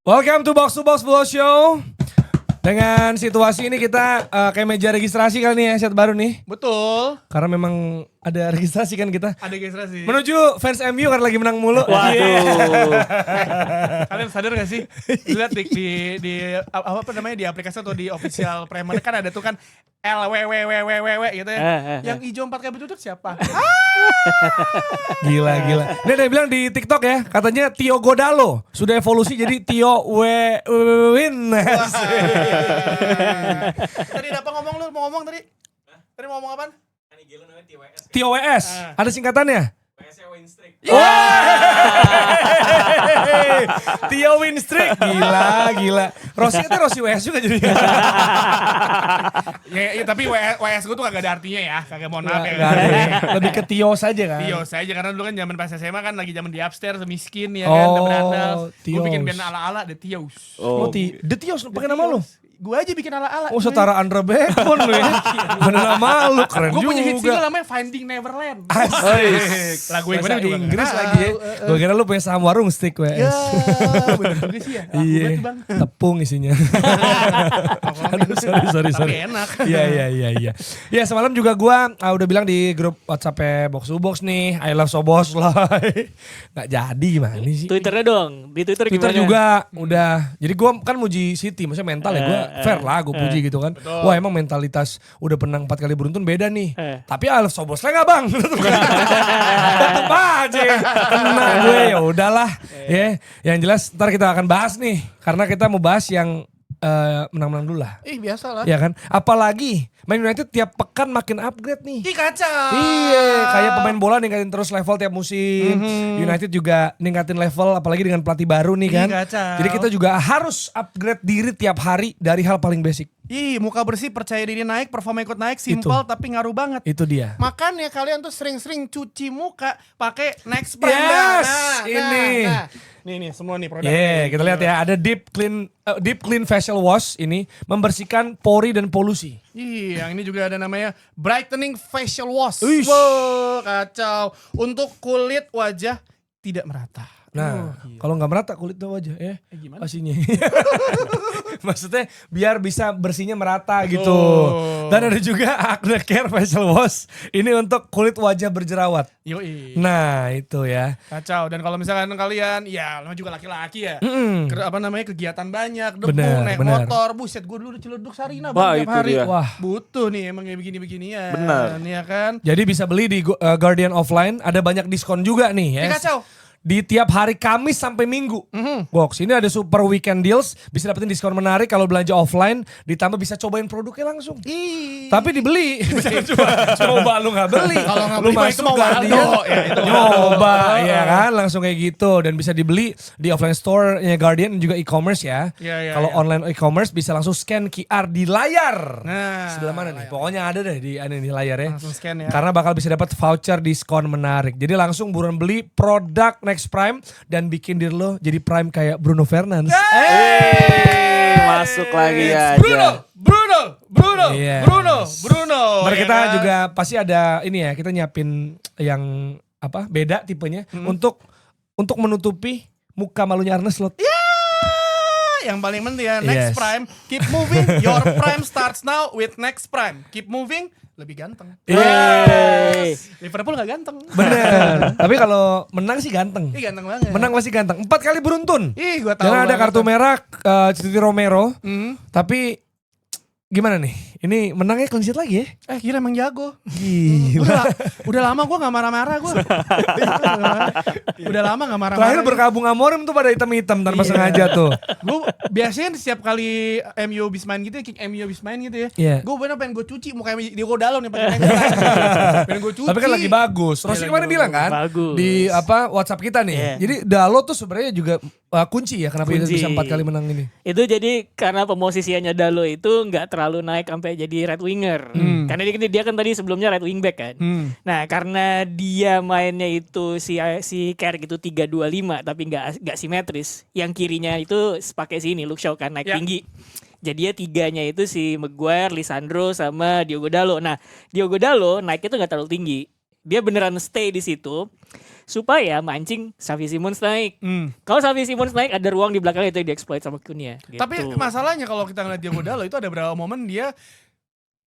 Welcome to Box Full Show. Dengan situasi ini kita kayak meja registrasi kali nih ya, set baru nih. Betul. Karena memang ada registrasi kan kita. Ada registrasi. Menuju fans MU karena lagi menang mulu. Waduh. Kalian sadar gak sih? Lihat di apa namanya di aplikasi atau di official Premier kan ada tuh kan LWWWWW gitu ya. Yang hijau 4 kali bertutur siapa? Gila. Ini ada yang bilang di TikTok ya, katanya Tio Godalo sudah evolusi jadi Tio Win. Tadi ada apa ngomong lu? Mau ngomong tadi? Tadi mau ngomong apaan? Tio WS. Ada singkatannya? Tio Win Streak. Gila. Rossi itu Rossi WS juga jadi. Ya, tapi WS gue tuh kagak ada artinya ya. Kagak mohon maaf ya. Nggak ada ya. Lebih ke Tio saja kan. Tio saja karena dulu kan zaman pas SMA kan lagi zaman di upstairs miskin ya kan, berandal. Gue bikin band ala-ala The Tios. Oh, The Tios pakai nama lu? Gue aja bikin ala-ala. Oh, setara Andra Bacon lu ya. Bener nama lu, keren Gue juga. punya hit single namanya Finding Neverland. Asik. Lagu yang Bahasa mana juga Inggris nggak lagi ya. tahu. Gue kira lu punya saham warung stick Ya, WS. bener juga sih ya. Iya, tepung isinya. Aduh, sorry. Tapi enak. Iya. Ya semalam juga gua udah bilang di grup WhatsApp Box to Box nih, I love Sobos lah. Gak jadi gimana sih? Twitternya dong, di Twitter Twitter gimana? juga udah. Jadi gua kan muji City, maksudnya mental ya gua fair lah gua puji gitu kan. Betul. Wah emang mentalitas udah menang 4 kali beruntun beda nih. Tapi I love Sobos lah gak bang? Tetep aja. Kena gue ya udahlah. Ya, yang jelas ntar kita akan bahas nih. Karena kita mau bahas yang menang-menang dulu lah. Ih biasa lah. Ya kan? Apalagi Man United tiap pekan makin upgrade nih. Ih kacau. Iya, kayak pemain bola ningkatin terus level tiap musim. United juga ningkatin level apalagi dengan pelatih baru nih kan. Ih, kacau. Jadi kita juga harus upgrade diri tiap hari dari hal paling basic. Ih muka bersih, percaya diri naik, performa ikut naik, simpel tapi ngaruh banget. Itu dia. Makanya kalian tuh sering-sering cuci muka pakai Next Prime. Yes, ini. Nih semua nih produk. Kita lihat ya, ada deep clean facial wash ini membersihkan pori dan polusi. Ih, yang ini juga ada namanya brightening facial wash. Uish. Wow, kacau. Untuk kulit wajah tidak merata. Nah, kalau nggak merata kulitnya wajah ya, gimana? pastinya. Maksudnya biar bisa bersihnya merata gitu. Dan ada juga Acne Care Facial Wash. Ini untuk kulit wajah berjerawat. Yoi. Nah, itu ya. Kacau. Dan kalau misalkan kalian, ya namanya juga laki-laki ya. Apa namanya kegiatan banyak, debu, Bener, naik bener. motor. Buset, gue dulu Ciledug Sarina Wah, bang, tiap itu hari. dia. Wah. Butuh nih emang kayak begini-beginian. Bener. Ya kan. Jadi bisa beli di Guardian Offline. Ada banyak diskon juga nih ya. Ih, kacau. Di tiap hari Kamis sampai Minggu. Box, ini ada super weekend deals. Bisa dapetin diskon menarik kalau belanja offline. Ditambah bisa cobain produknya langsung. Ih. Tapi dibeli. Coba lu gak beli. Kalau nggak Lu beli, masuk itu mau Guardian. Waldo. Ya, itu Nyoba ya kan. Langsung kayak gitu. Dan bisa dibeli di offline store-nya Guardian dan juga e-commerce ya. Iya, Kalau iya. online e-commerce bisa langsung scan QR di layar. Nah, Sebelah mana nih? Pokoknya ada deh di layar ya. langsung scan ya. Karena bakal bisa dapat voucher diskon menarik. Jadi langsung buruan beli produk Next Prime dan bikin diri lo jadi Prime kayak Bruno Fernandes. Masuk lagi aja. Bruno. Yes. Bruno. Ntar ya kita kan? juga pasti ada ini ya, kita nyiapin yang apa beda tipenya untuk menutupi muka malunya Arne Slot. Yang paling penting ya, Next Yes. Prime, keep moving, your prime starts now with Next Prime. Keep moving, lebih ganteng. Yeay. Liverpool gak ganteng. Bener. Tapi kalau menang sih ganteng. Ih ganteng banget. Menang masih ganteng. 4 kali beruntun. Ih gua tahu. Dan ada banget. kartu merah Citi Romero. Hmm. Tapi gimana nih? Ini menangnya clean sheet lagi ya? Gila emang jago. Gila. Udah lama gua gak marah-marah gua. Udah lama gak marah-marah. Terakhir berkabung Amorim tuh pada hitam-hitam tanpa Iya. sengaja tuh. Gue biasanya setiap kali MU habis main gitu ya, kick MU habis main gitu ya. Iya. Gue bener pengen gue cuci muka Diego Dalot nih pakai pengen gue cuci. Tapi kan lagi bagus. Rossi Iya, kemarin lagi bilang kan bagus. di WhatsApp kita nih. Iya. Jadi Dalot tuh sebenarnya juga kunci ya kenapa dia Kunci. bisa 4 kali menang ini. Itu jadi karena pemosisiannya Dalo itu nggak terlalu naik sampai jadi right winger. Karena dia kan tadi sebelumnya right wing back kan. Nah karena dia mainnya itu si Carrick itu 3-2-5 tapi nggak simetris. Yang kirinya itu pakai sini Luke Shaw kan naik Ya. tinggi. Jadi tiganya itu si Maguire, Lisandro sama Diogo Dalo. Nah Diogo Dalo naiknya tuh nggak terlalu tinggi. Dia beneran stay di situ supaya mancing Xavi Simons naik. Kalau Xavi Simons naik ada ruang di belakang itu yang dieksploit sama Cunha. Gitu. Tapi masalahnya kalau kita ngeliat Diogo Dalot itu ada beberapa momen dia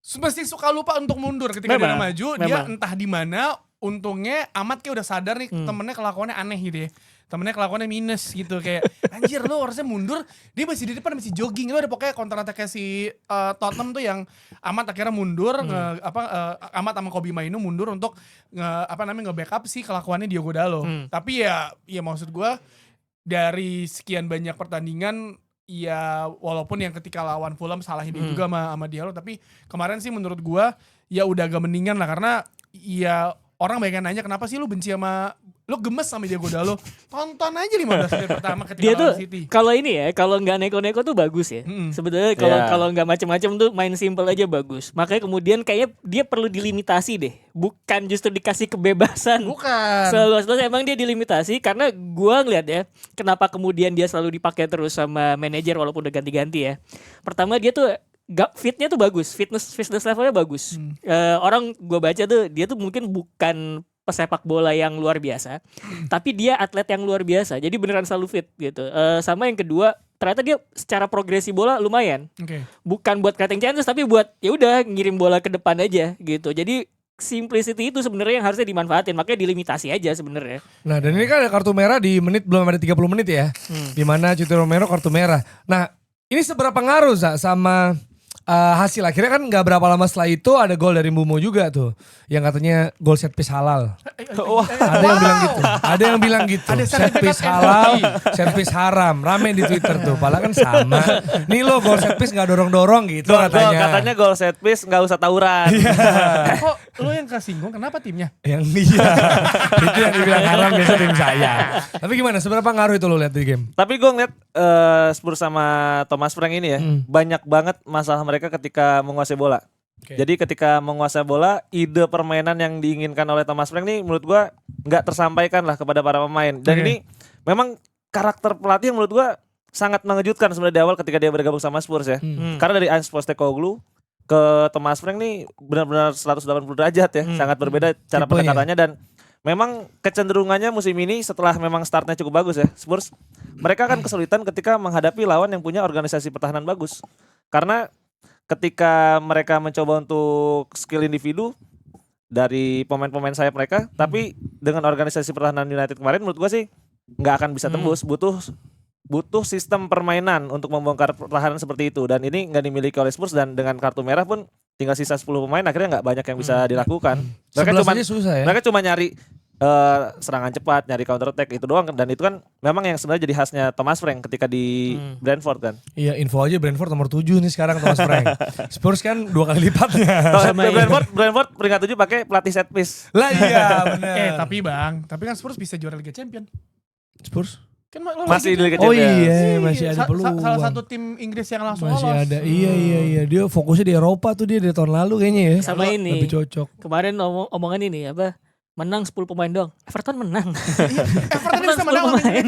mesti suka lupa untuk mundur ketika dia maju. Dia entah di mana. Untungnya Amat kayak udah sadar nih temennya kelakuannya aneh gitu ya. Temennya kelakuannya minus gitu kayak anjir lo harusnya mundur. Dia masih di depan masih jogging. Lo ada pokoknya counter attack si Tottenham tuh yang Amat akhirnya mundur. Amat sama Kobbie Mainoo mundur untuk nge-backup si kelakuannya Diogo Dalot. Tapi ya maksud gue dari sekian banyak pertandingan ya walaupun yang ketika lawan Fulham salahin dia juga sama Diallo. Tapi kemarin sih menurut gue ya udah agak mendingan lah karena ya orang banyak nanya kenapa sih lu benci sama lu gemes sama Diogo Dalot. Tonton aja 15 menit pertama ketika dia lawan tuh City. Kalau ini ya, kalau nggak neko-neko tuh bagus ya. Sebetulnya kalau nggak macam-macam tuh main simple aja bagus. Makanya kemudian kayaknya dia perlu dilimitasi deh, bukan justru dikasih kebebasan. Bukan. Seluas-luas emang dia dilimitasi karena gua ngeliat ya, kenapa kemudian dia selalu dipakai terus sama manajer walaupun udah ganti-ganti ya. Pertama dia tuh fitnya tuh bagus, fitness levelnya bagus. Orang gue baca tuh dia tuh mungkin bukan pesepak bola yang luar biasa, tapi dia atlet yang luar biasa. Jadi beneran selalu fit gitu. Sama yang kedua, ternyata dia secara progresi bola lumayan. Bukan buat creating chances, tapi buat ya udah ngirim bola ke depan aja gitu. Jadi simplicity itu sebenarnya yang harusnya dimanfaatin, makanya dilimitasi aja sebenarnya. Nah dan ini kan ada kartu merah di menit belum ada 30 menit ya, dimana Cuti Romero kartu merah. Nah ini seberapa ngaruh sama hasil akhirnya kan nggak berapa lama setelah itu ada gol dari Mbeumo juga tuh yang katanya gol set piece halal. Ada yang bilang gitu. Ada yang bilang gitu. Set piece halal, set piece haram. Rame di Twitter tuh. Padahal kan sama. Nih lo gol set piece nggak dorong-dorong gitu katanya. Katanya gol set piece nggak usah tawuran. Kok lo yang kesinggung kenapa timnya? Yang iya. Itu yang dibilang haram biasa tim saya. Tapi gimana seberapa ngaruh itu lo lihat di game? Tapi gue ngeliat Spurs sama Thomas Frank ini ya banyak banget masalah mereka ketika menguasai bola. Jadi ketika menguasai bola, ide permainan yang diinginkan oleh Thomas Frank nih menurut gue nggak tersampaikan lah kepada para pemain. Dan ini memang karakter pelatih yang menurut gue sangat mengejutkan sebenarnya di awal ketika dia bergabung sama Spurs ya. Karena dari Ange Postecoglou ke Thomas Frank nih benar-benar 180 derajat ya, sangat berbeda cara pendekatannya dan memang kecenderungannya musim ini setelah memang startnya cukup bagus ya, Spurs mereka kan kesulitan ketika menghadapi lawan yang punya organisasi pertahanan bagus. Karena ketika mereka mencoba untuk skill individu dari pemain-pemain sayap mereka, tapi dengan organisasi pertahanan United kemarin menurut gua sih nggak akan bisa tembus. Butuh sistem permainan untuk membongkar pertahanan seperti itu dan ini nggak dimiliki oleh Spurs dan dengan kartu merah pun tinggal sisa 10 pemain akhirnya nggak banyak yang bisa dilakukan. Mereka cuma nyari serangan cepat, nyari counter attack itu doang dan itu kan memang yang sebenarnya jadi khasnya Thomas Frank ketika di Brentford kan. Iya, info aja Brentford nomor 7 nih sekarang Thomas Frank. Spurs kan 2 kali lipatnya. Brentford peringkat 7 pakai pelatih set piece. Lah iya benar. Tapi kan Spurs bisa juara Liga Champion. Spurs kan masih di Liga Oh Champions. iya, masih ada peluang. Salah satu tim Inggris yang langsung masih lolos. ada. Iya. Dia fokusnya di Eropa tuh dia dari tahun lalu kayaknya ya. Sama ini. Lebih cocok. Kemarin omongan ini apa? Menang 10 pemain doang. Everton menang. Everton bisa menang 10 pemain.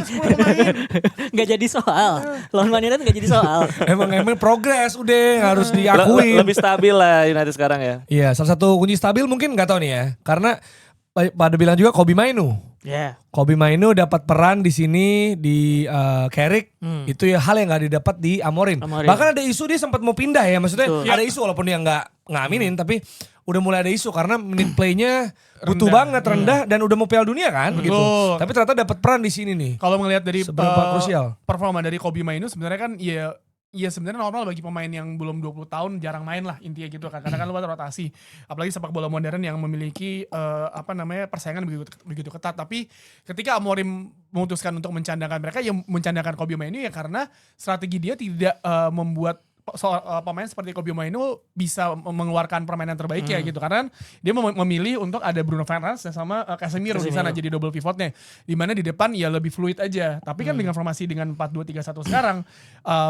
Gak jadi soal. Lawan Man United gak jadi soal. Emang progres udah harus diakui. Lebih stabil lah United sekarang ya. Iya, salah satu kunci stabil mungkin nggak tahu nih ya. Karena pada bilang juga Kobbie Mainoo. Kobbie Mainoo dapat peran di sini di Carrick. Itu ya hal yang nggak didapat di Amorim. Bahkan ada isu dia sempat mau pindah ya. Maksudnya ada isu walaupun dia nggak aminin tapi udah mulai ada isu karena menit playnya butuh banget rendah dan udah mau Piala Dunia kan begitu. Tapi ternyata dapat peran di sini nih. Kalau ngelihat dari seberapa krusial performa dari Kobbie Mainoo sebenarnya kan ya sebenarnya normal bagi pemain yang belum 20 tahun jarang main lah intinya gitu kan. Karena kan lu ada rotasi. Apalagi sepak bola modern yang memiliki persaingan begitu ketat. Tapi ketika Amorim memutuskan untuk mencandakan mereka, ya mencandakan Kobbie Mainoo ya karena strategi dia tidak membuat pemain seperti Kobbie Mainoo bisa mengeluarkan permainan terbaik ya gitu karena dia memilih untuk ada Bruno Fernandes sama Casemiro di sana jadi double pivotnya di mana di depan ya lebih fluid aja tapi kan dengan formasi dengan 4-2-3-1 sekarang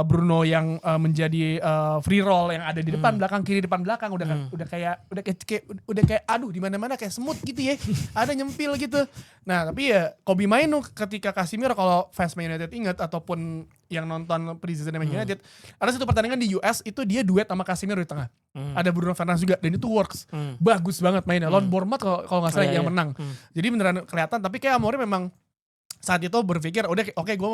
Bruno yang menjadi free roll yang ada di depan belakang kiri depan belakang udah kayak aduh di mana-mana kayak semut gitu ya ada nyempil gitu. Nah tapi ya Kobbie Mainoo ketika Casemiro kalau fans Man United ingat ataupun yang nonton preseason Man United, ada satu pertandingan di US itu dia duet sama Casemiro di tengah. Ada Bruno Fernandes juga dan itu works. Bagus banget mainnya. Lawan Bournemouth kalau nggak salah yang menang. Jadi beneran kelihatan, tapi kayak Amorim memang saat itu berpikir udah oke, gue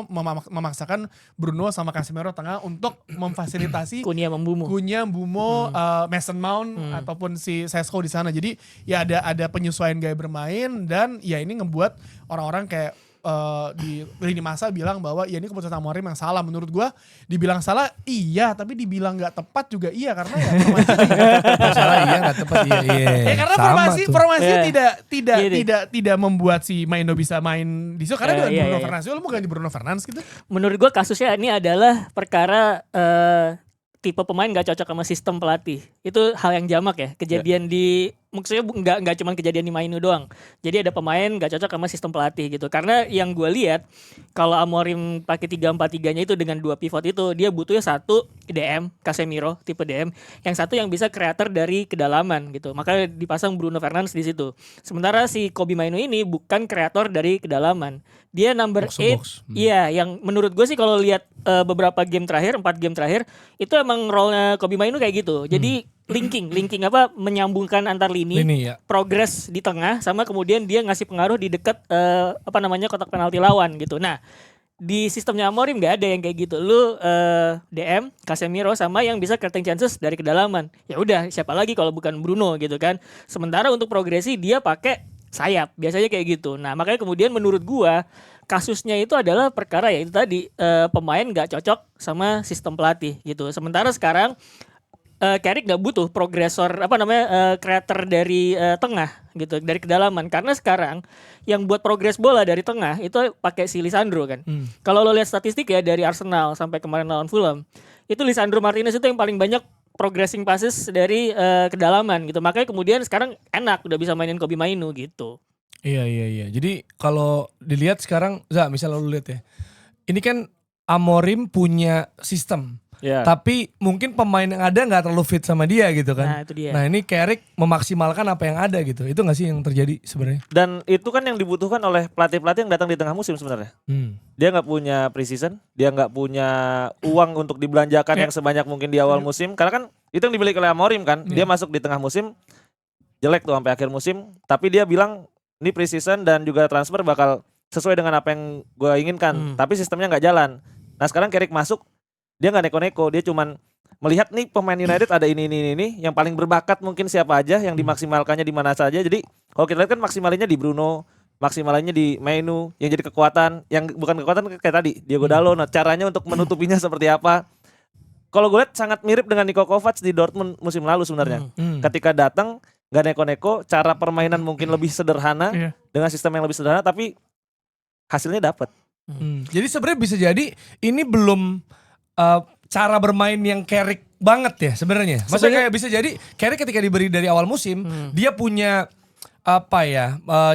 memaksakan Bruno sama Casemiro tengah untuk memfasilitasi Cunha, Mbumo, Mason Mount ataupun si Sesko di sana. Jadi ya ada penyesuaian gaya bermain dan ya ini ngebuat orang-orang kayak di lini masa bilang bahwa ya ini keputusan Amorim yang salah. Menurut gue dibilang salah iya, tapi dibilang nggak tepat juga iya karena ya salah iya nggak tepat iya. Ya karena formasinya tidak membuat si Maino bisa main di situ karena Bruno Fernandes. Lu mau ganti Bruno Fernandes gitu? Menurut gue kasusnya ini adalah perkara tipe pemain gak cocok sama sistem pelatih. Itu hal yang jamak ya. Kejadian di maksudnya nggak cuma kejadian di Mainu doang. Jadi ada pemain gak cocok sama sistem pelatih gitu. Karena yang gue lihat kalau Amorim pakai 3-4-3-nya itu dengan 2 pivot itu dia butuhnya satu DM Casemiro tipe DM, yang satu yang bisa kreator dari kedalaman gitu. Makanya dipasang Bruno Fernandes di situ. Sementara si Kobbie Mainoo ini bukan kreator dari kedalaman. Dia number 8. Iya, yang menurut gue sih kalau lihat beberapa game terakhir, 4 game terakhir itu emang role-nya Kobbie Mainoo kayak gitu. Jadi linking apa menyambungkan antar lini ya. Progres di tengah sama kemudian dia ngasih pengaruh di dekat kotak penalti lawan gitu. Nah, di sistemnya Amorim nggak ada yang kayak gitu. Lu DM Casemiro sama yang bisa creating chances dari kedalaman. Ya udah, siapa lagi kalau bukan Bruno gitu kan. Sementara untuk progresi dia pakai sayap. Biasanya kayak gitu. Nah, makanya kemudian menurut gua kasusnya itu adalah perkara ya itu tadi pemain nggak cocok sama sistem pelatih gitu. Sementara sekarang Carrick gak butuh progresor kreator dari tengah gitu, dari kedalaman, karena sekarang yang buat progres bola dari tengah itu pakai si Lisandro kan. Kalau lo lihat statistik ya dari Arsenal sampai kemarin lawan Fulham, itu Lisandro Martinez itu yang paling banyak progressing passes dari kedalaman gitu. Makanya kemudian sekarang enak udah bisa mainin Kobbie Mainoo gitu. Iya. Jadi kalau dilihat sekarang, misalnya lo lihat ya, ini kan Amorim punya sistem. Yeah. Tapi mungkin pemain yang ada gak terlalu fit sama dia gitu kan. Nah itu dia. Nah ini Carrick memaksimalkan apa yang ada gitu. Itu gak sih yang terjadi sebenarnya? Dan itu kan yang dibutuhkan oleh pelatih-pelatih yang datang di tengah musim sebenarnya. Dia gak punya preseason, dia gak punya uang untuk dibelanjakan yang sebanyak mungkin di awal musim. Karena kan itu yang dibeli oleh Amorim kan. Dia masuk di tengah musim, jelek tuh sampai akhir musim. Tapi dia bilang ini preseason dan juga transfer bakal sesuai dengan apa yang gue inginkan. Tapi sistemnya gak jalan. Nah sekarang Carrick masuk, dia nggak neko-neko, dia cuman melihat nih pemain United ada ini yang paling berbakat mungkin siapa aja yang dimaksimalkannya di mana saja. Jadi kalau kita lihat kan maksimalinnya di Bruno, maksimalinnya di Mainoo, yang jadi kekuatan, yang bukan kekuatan kayak tadi Diogo Dalot. Nah caranya untuk menutupinya seperti apa? Kalau gue lihat sangat mirip dengan Niko Kovac di Dortmund musim lalu sebenarnya. Ketika datang nggak neko-neko, cara permainan mungkin lebih sederhana dengan sistem yang lebih sederhana, tapi hasilnya dapat. Jadi sebenarnya bisa jadi ini belum cara bermain yang Carrick banget ya sebenarnya. Maksudnya kayak bisa jadi Carrick ketika diberi dari awal musim dia punya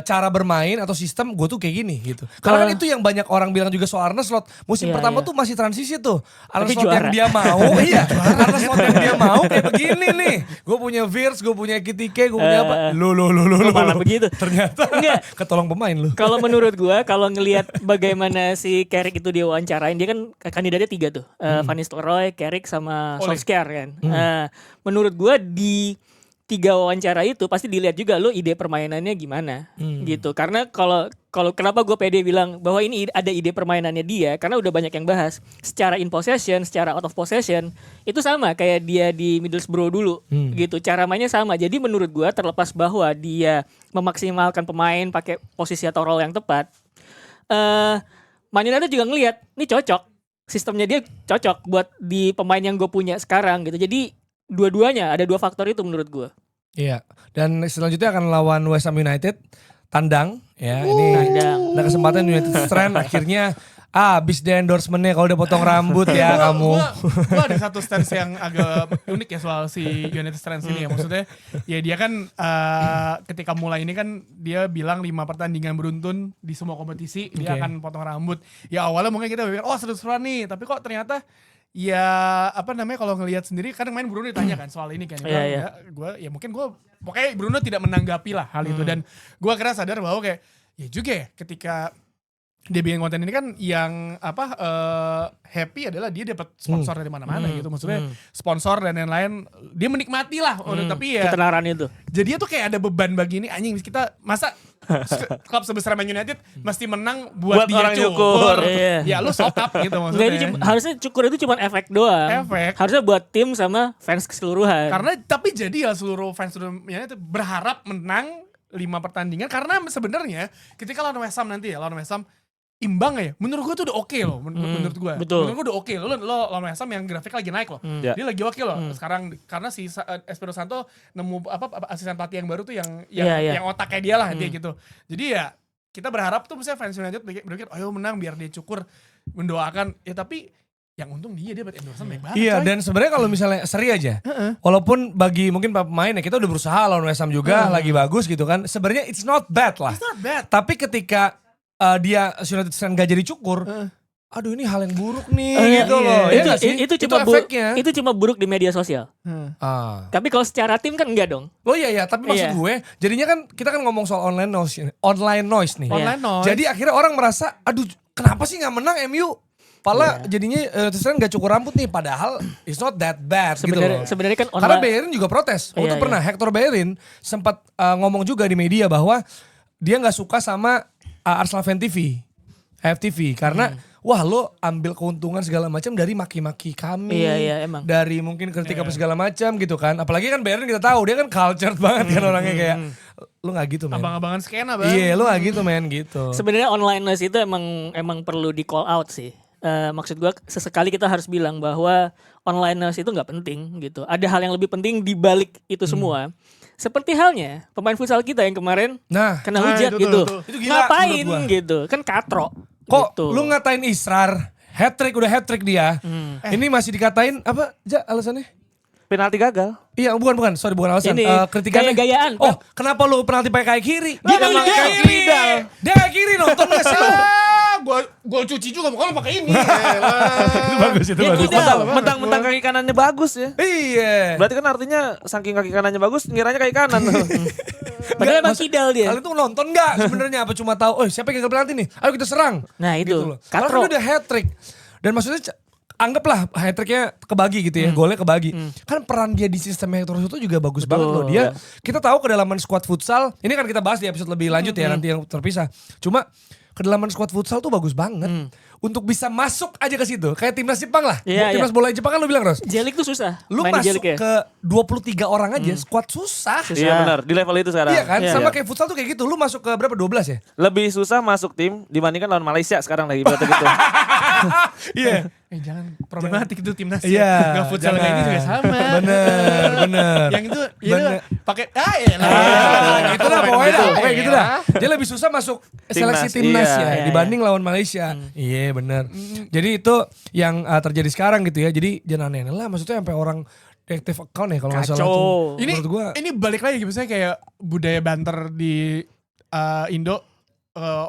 cara bermain atau sistem gue tuh kayak gini gitu. Karena kan itu yang banyak orang bilang juga soal Arne Slot. Musim pertama tuh masih transisi tuh. Arne Slot yang dia mau, Arne Slot yang dia mau kayak begini nih. Gue punya Wirtz, gue punya Ekitike, gue punya apa? Lu. Malah begitu. Ternyata ketolong pemain lu. Kalau menurut gue, kalau ngelihat bagaimana si Carrick itu dia wawancarain, dia kan kandidatnya 3 tuh. Van Nistelrooy, Carrick sama Solskjaer kan. Menurut gue di 3 wawancara itu pasti dilihat juga lo ide permainannya gimana gitu. Karena kalau kenapa gue pede bilang bahwa ini ada ide permainannya dia, karena udah banyak yang bahas secara in possession, secara out of possession itu sama kayak dia di Middlesbrough dulu gitu. Cara mainnya sama. Jadi menurut gue terlepas bahwa dia memaksimalkan pemain pakai posisi atau role yang tepat, Man United juga ngelihat ini cocok, sistemnya dia cocok buat di pemain yang gue punya sekarang gitu. Jadi dua-duanya ada 2 faktor itu menurut gue. Iya. Dan selanjutnya akan lawan West Ham United tandang ya. Ini ada kesempatan United Strand akhirnya habis deh endorsementnya kalau udah potong rambut ya kamu. Gua ada satu stance yang agak unik ya soal si United Strand ini ya. Maksudnya ya dia kan ketika mulai ini kan dia bilang 5 pertandingan beruntun di semua kompetisi dia akan potong rambut. Ya awalnya mungkin kita pikir seru-seruan nih, tapi kok ternyata ya kalau ngelihat sendiri kadang main Bruno ditanya kan soal ini kan. Pokoknya Bruno tidak menanggapi lah hal itu. Dan gue akhirnya sadar bahwa kayak ya juga ya ketika dia bikin konten ini kan yang happy adalah dia dapat sponsor dari mana-mana gitu. Maksudnya sponsor dan lain-lain dia menikmati lah. Tapi ya ketenaran itu. jadi tuh kayak ada beban bagi ini anjing kita masa klub sebesar Man United mesti menang buat dia orang cukur. nyukur. Iya. Ya lu sokap gitu Enggak, maksudnya. harusnya cukur itu cuma efek doang. Efek. Harusnya buat tim sama fans keseluruhan. Karena tapi jadi ya seluruh fans United berharap menang 5 pertandingan karena sebenarnya ketika lawan West Ham nanti ya lawan West Ham imbang ya, menurut gue tuh udah oke loh, menurut gue. Betul. Menurut gue udah oke. Lo lawan West Ham yang grafik lagi naik loh. Ya. Dia lagi oke loh. Sekarang karena si Espirito Santo nemu asisten pelatih yang baru tuh yang Iya. otaknya dia lah dia gitu. Jadi ya kita berharap tuh misalnya fans United berpikir ayo menang biar dia cukur, mendoakan ya tapi yang untung dia dapat endorsement baik banget. Iya, coy. dan sebenarnya kalau misalnya seri aja, walaupun bagi mungkin pemain ya kita udah berusaha lawan West Ham juga, lagi bagus gitu kan. Sebenarnya it's not bad lah. It's not bad. Tapi ketika dia United Stand gak jadi cukur, aduh ini hal yang buruk nih gitu loh. Ya nggak sih? Itu cuma efeknya. itu cuma buruk di media sosial. Ah. Tapi kalau secara tim kan enggak dong. Oh iya, tapi maksud Iya. gue, jadinya kan kita kan ngomong soal online noise nih. Online noise. Jadi akhirnya orang merasa, aduh kenapa sih gak menang MU? Padahal jadinya United gak cukur rambut nih, padahal it's not that bad gitu loh. Sebenarnya kan Karena online. Bellerin juga protes. Waktu Iya, pernah Hector Bellerin sempat ngomong juga di media bahwa dia gak suka sama Arsenal Fan TV, FTV, karena wah lo ambil keuntungan segala macam dari maki-maki kami, Iya, emang. dari mungkin kritik apa segala macam gitu kan. Apalagi kan Bellerin kita tahu dia kan cultured banget kan orangnya kayak lu nggak gitu men. Abang-abangan skena bang. Iya lu nggak gitu men gitu. Sebenarnya online noise itu emang perlu di call out sih. Maksud gue sesekali kita harus bilang bahwa online noise itu nggak penting gitu. Ada hal yang lebih penting di balik itu semua. Seperti halnya pemain futsal kita yang kemarin kena hujat itu gitu. tuh. Itu gila Ngapain menurut gua. gitu? Kan katro. Kok gitu. lu ngatain Israr hat-trick udah hat-trick dia. Ini masih dikatain apa? Ja alasannya? Penalti gagal. Iya bukan sorry bukan alasan. Ini, Kritikannya gaya-gayaan. Oh kenapa lu penalti pakai kaki kiri? Dia emang kaki kaki kiri. Dal. Dia kaki kiri nonton gak sih lu? Gua cuci juga bukan pakai ini. Itu bagus itu Dia bagus. tidak. Mentang-mentang kaki kanannya bagus ya. Iya. Berarti kan artinya saking kaki kanannya bagus, ngiranya kaki kanan tuh. Padahal emang kidal dia. Kalian tuh nonton gak sebenarnya apa cuma tahu? Oh siapa yang gagal penalti nih? Ayo kita serang. Nah itu. Gitu loh. Karena kan Katro. udah hat-trick. Dan maksudnya anggaplah hat-tricknya kebagi gitu ya, golnya kebagi. Kan peran dia di sistem Hector itu juga bagus banget loh. Dia kita tahu kedalaman squad futsal, ini kan kita bahas di episode lebih lanjut ya nanti yang terpisah. Cuma kedalaman squad futsal tuh bagus banget. Untuk bisa masuk aja ke situ. Kayak timnas Jepang lah. Iya, Timnas bola Jepang kan lu bilang Ros. Jelik tuh susah. Lu main di masuk Jelik ya. ke 23 orang aja squad susah. Iya benar, di level itu sekarang. Iya kan? Iya. Sama kayak futsal tuh kayak gitu. Lu masuk ke berapa? 12 ya? Lebih susah masuk tim dibandingkan lawan Malaysia sekarang lagi berarti gitu. Iya. Jangan problematik itu timnas. Iya. Gak futsal kayak ini juga sama. Bener. Yang itu Bener. pakai Gitu lah pokoknya dah. Pokoknya gitu dah. Dia lebih susah masuk seleksi timnas iya. ya dibanding lawan Malaysia. Iya bener. Jadi itu yang terjadi sekarang gitu ya. Jadi jangan aneh-aneh lah. Maksudnya sampai orang active account ya kalau nggak salah. Kacau. Ini menurut gua Ini balik lagi misalnya kayak budaya banter di Indo.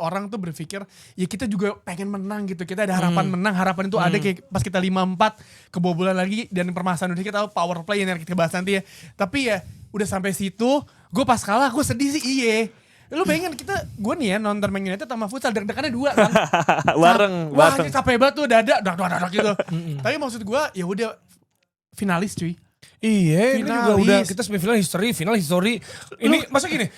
Orang tuh berpikir ya kita juga pengen menang gitu, kita ada harapan menang, harapan itu ada kayak pas kita 5-4 kebobolan lagi dan permasalahan Indonesia kita tahu power play yang kita bahas nanti ya, tapi ya udah sampai situ gue pas kalah gue sedih sih. Lu bayangin gue nih ya nonton Man United sama futsal deg-degannya 2 kan. bareng. Wah ini capek banget tuh dada dak gitu. Tapi maksud gue ya udah finalis cuy. iya ini juga Finalis. udah kita semifinal final history. Ini masa gini.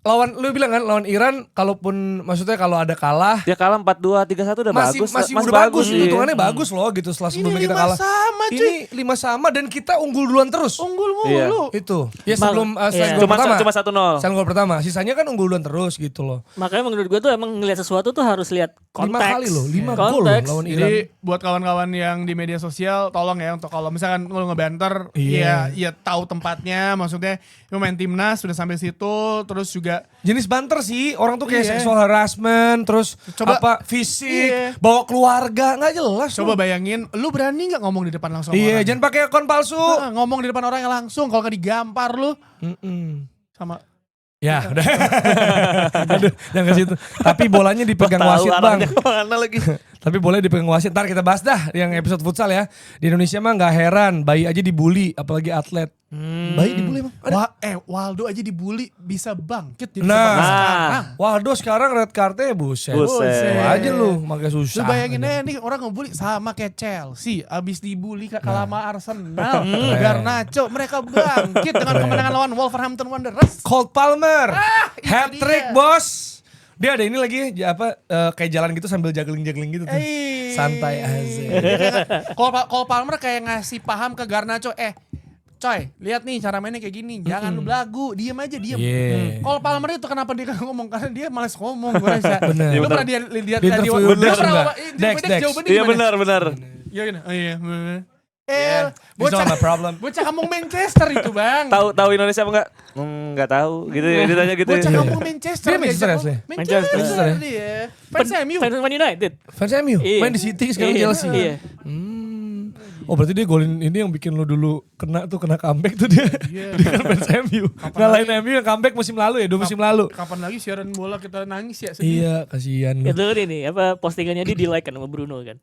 Lu bilang kan lawan Iran kalaupun maksudnya kalau ada kalah Dia kalah 4-2, 3-1 udah bagus. masih udah bagus, iya. hitungannya bagus loh gitu setelah sebelumnya kita 5 kalah. sama cuy. Ini 5 sama dan kita unggul duluan terus. Unggul Iya. mulu. Itu. Ya sebelum Iya. gol Cuma pertama. cuma 1-0. Selain gol pertama, sisanya kan unggul duluan terus gitu loh. Makanya menurut gue tuh emang ngeliat sesuatu tuh harus lihat 5 konteks. kali loh, 5 gol loh Konteks. lawan Iran. Jadi buat kawan-kawan yang di media sosial tolong ya untuk kalau misalkan lu ngebanter Iya. ya tahu tempatnya, maksudnya lu main timnas sudah sampai situ terus juga Jenis banter sih, orang tuh kayak Iya. sexual harassment, terus Coba- apa fisik, Iya. bawa keluarga, nggak jelas. coba loh. bayangin lu berani nggak ngomong di depan langsung Iya, orang? jangan pakai akun palsu. Ngomong di depan orang yang langsung kalau nggak digampar lu sama Ya, udah. Aduh, jangan ke situ. Tapi bolanya dipegang Tahu wasit, Bang. arahnya kemana lagi. Tapi boleh dipegang wasit. Ntar kita bahas dah yang episode futsal ya. Di Indonesia mah nggak heran, bayi aja dibully, apalagi atlet. Bayi dibully emang? Ada? Waldo aja dibully bisa bangkit jadi Nah. seperti sekarang. Waldo sekarang red cardnya buset. Buset. Wah aja lu, makanya Lu susah. bayangin aja nih orang ngebully sama kayak Chelsea. Abis dibully kalah sama Arsenal. Garnacho. Mereka bangkit dengan kemenangan lawan Wolverhampton Wanderers. Cole Palmer, itu hat-trick dia. bos. Dia ada ini lagi kayak jalan gitu sambil juggling gitu tuh. Eh. Santai aja. Cole Palmer kayak ngasih paham ke Garnacho. Coy, lihat nih cara mainnya kayak gini. Jangan lu belagu, diem aja, diem. Yeah. Cole Palmer itu kenapa dia gak ngomong? Karena dia males ngomong. Gue rasa. Bener. Lu pernah dia lihat Di interview dulu dia enggak? pernah Dex. jawabannya Iya gimana? benar. Iya gini. Oh iya. It's not my problem. Bocah kampung Manchester itu bang. Tahu Indonesia apa enggak? Enggak tahu. Gitu ditanya gitu. Bocah kampung Manchester. Dia Manchester asli? Manchester ya? dia. Fans MU. Fans Man United. Fans MU, Iya. main di City sekarang Iya. Chelsea. Iya. Oh berarti dia golin ini yang bikin lu dulu kena comeback tuh dia. Dia kan fans MU. Ngalahin MU yang comeback musim lalu ya, 2 musim lalu. Kapan lagi siaran bola kita nangis ya? Iya, kasihan lu. Itu ini postingannya dia di like kan sama Bruno kan.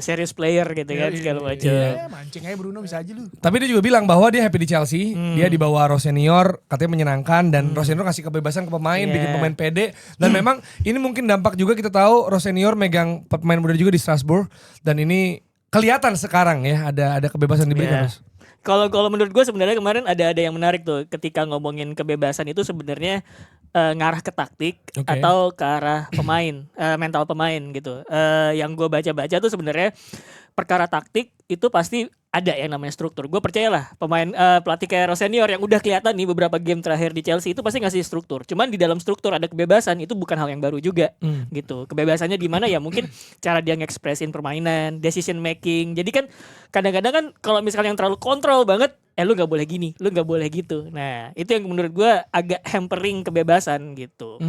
Serious player gitu kan segala macam. Ya, mancing aja Bruno bisa aja lu. Tapi dia juga bilang bahwa dia happy di Chelsea. Dia dibawa Rosenior, katanya menyenangkan dan Rosenior kasih kebebasan ke pemain, bikin pemain pede. Dan memang ini mungkin dampak juga kita tahu Rosenior megang pemain muda juga di Strasbourg dan ini kelihatan sekarang ya ada kebebasan diberikan. Mas. Kalau menurut gue sebenarnya kemarin ada yang menarik tuh ketika ngomongin kebebasan itu sebenarnya ngarah ke taktik atau ke arah pemain, mental pemain gitu. Yang gue baca-baca tuh sebenarnya perkara taktik itu pasti ada yang namanya struktur. Gue percayalah pelatih kayak Rosenior yang udah kelihatan nih beberapa game terakhir di Chelsea itu pasti ngasih struktur. Cuman di dalam struktur ada kebebasan, itu bukan hal yang baru juga gitu. Kebebasannya di mana ya mungkin cara dia ngekspresin permainan, decision making. Jadi kan kadang-kadang kan kalau misalnya yang terlalu kontrol banget, lu nggak boleh gini, lu nggak boleh gitu. Nah itu yang menurut gue agak hampering kebebasan gitu.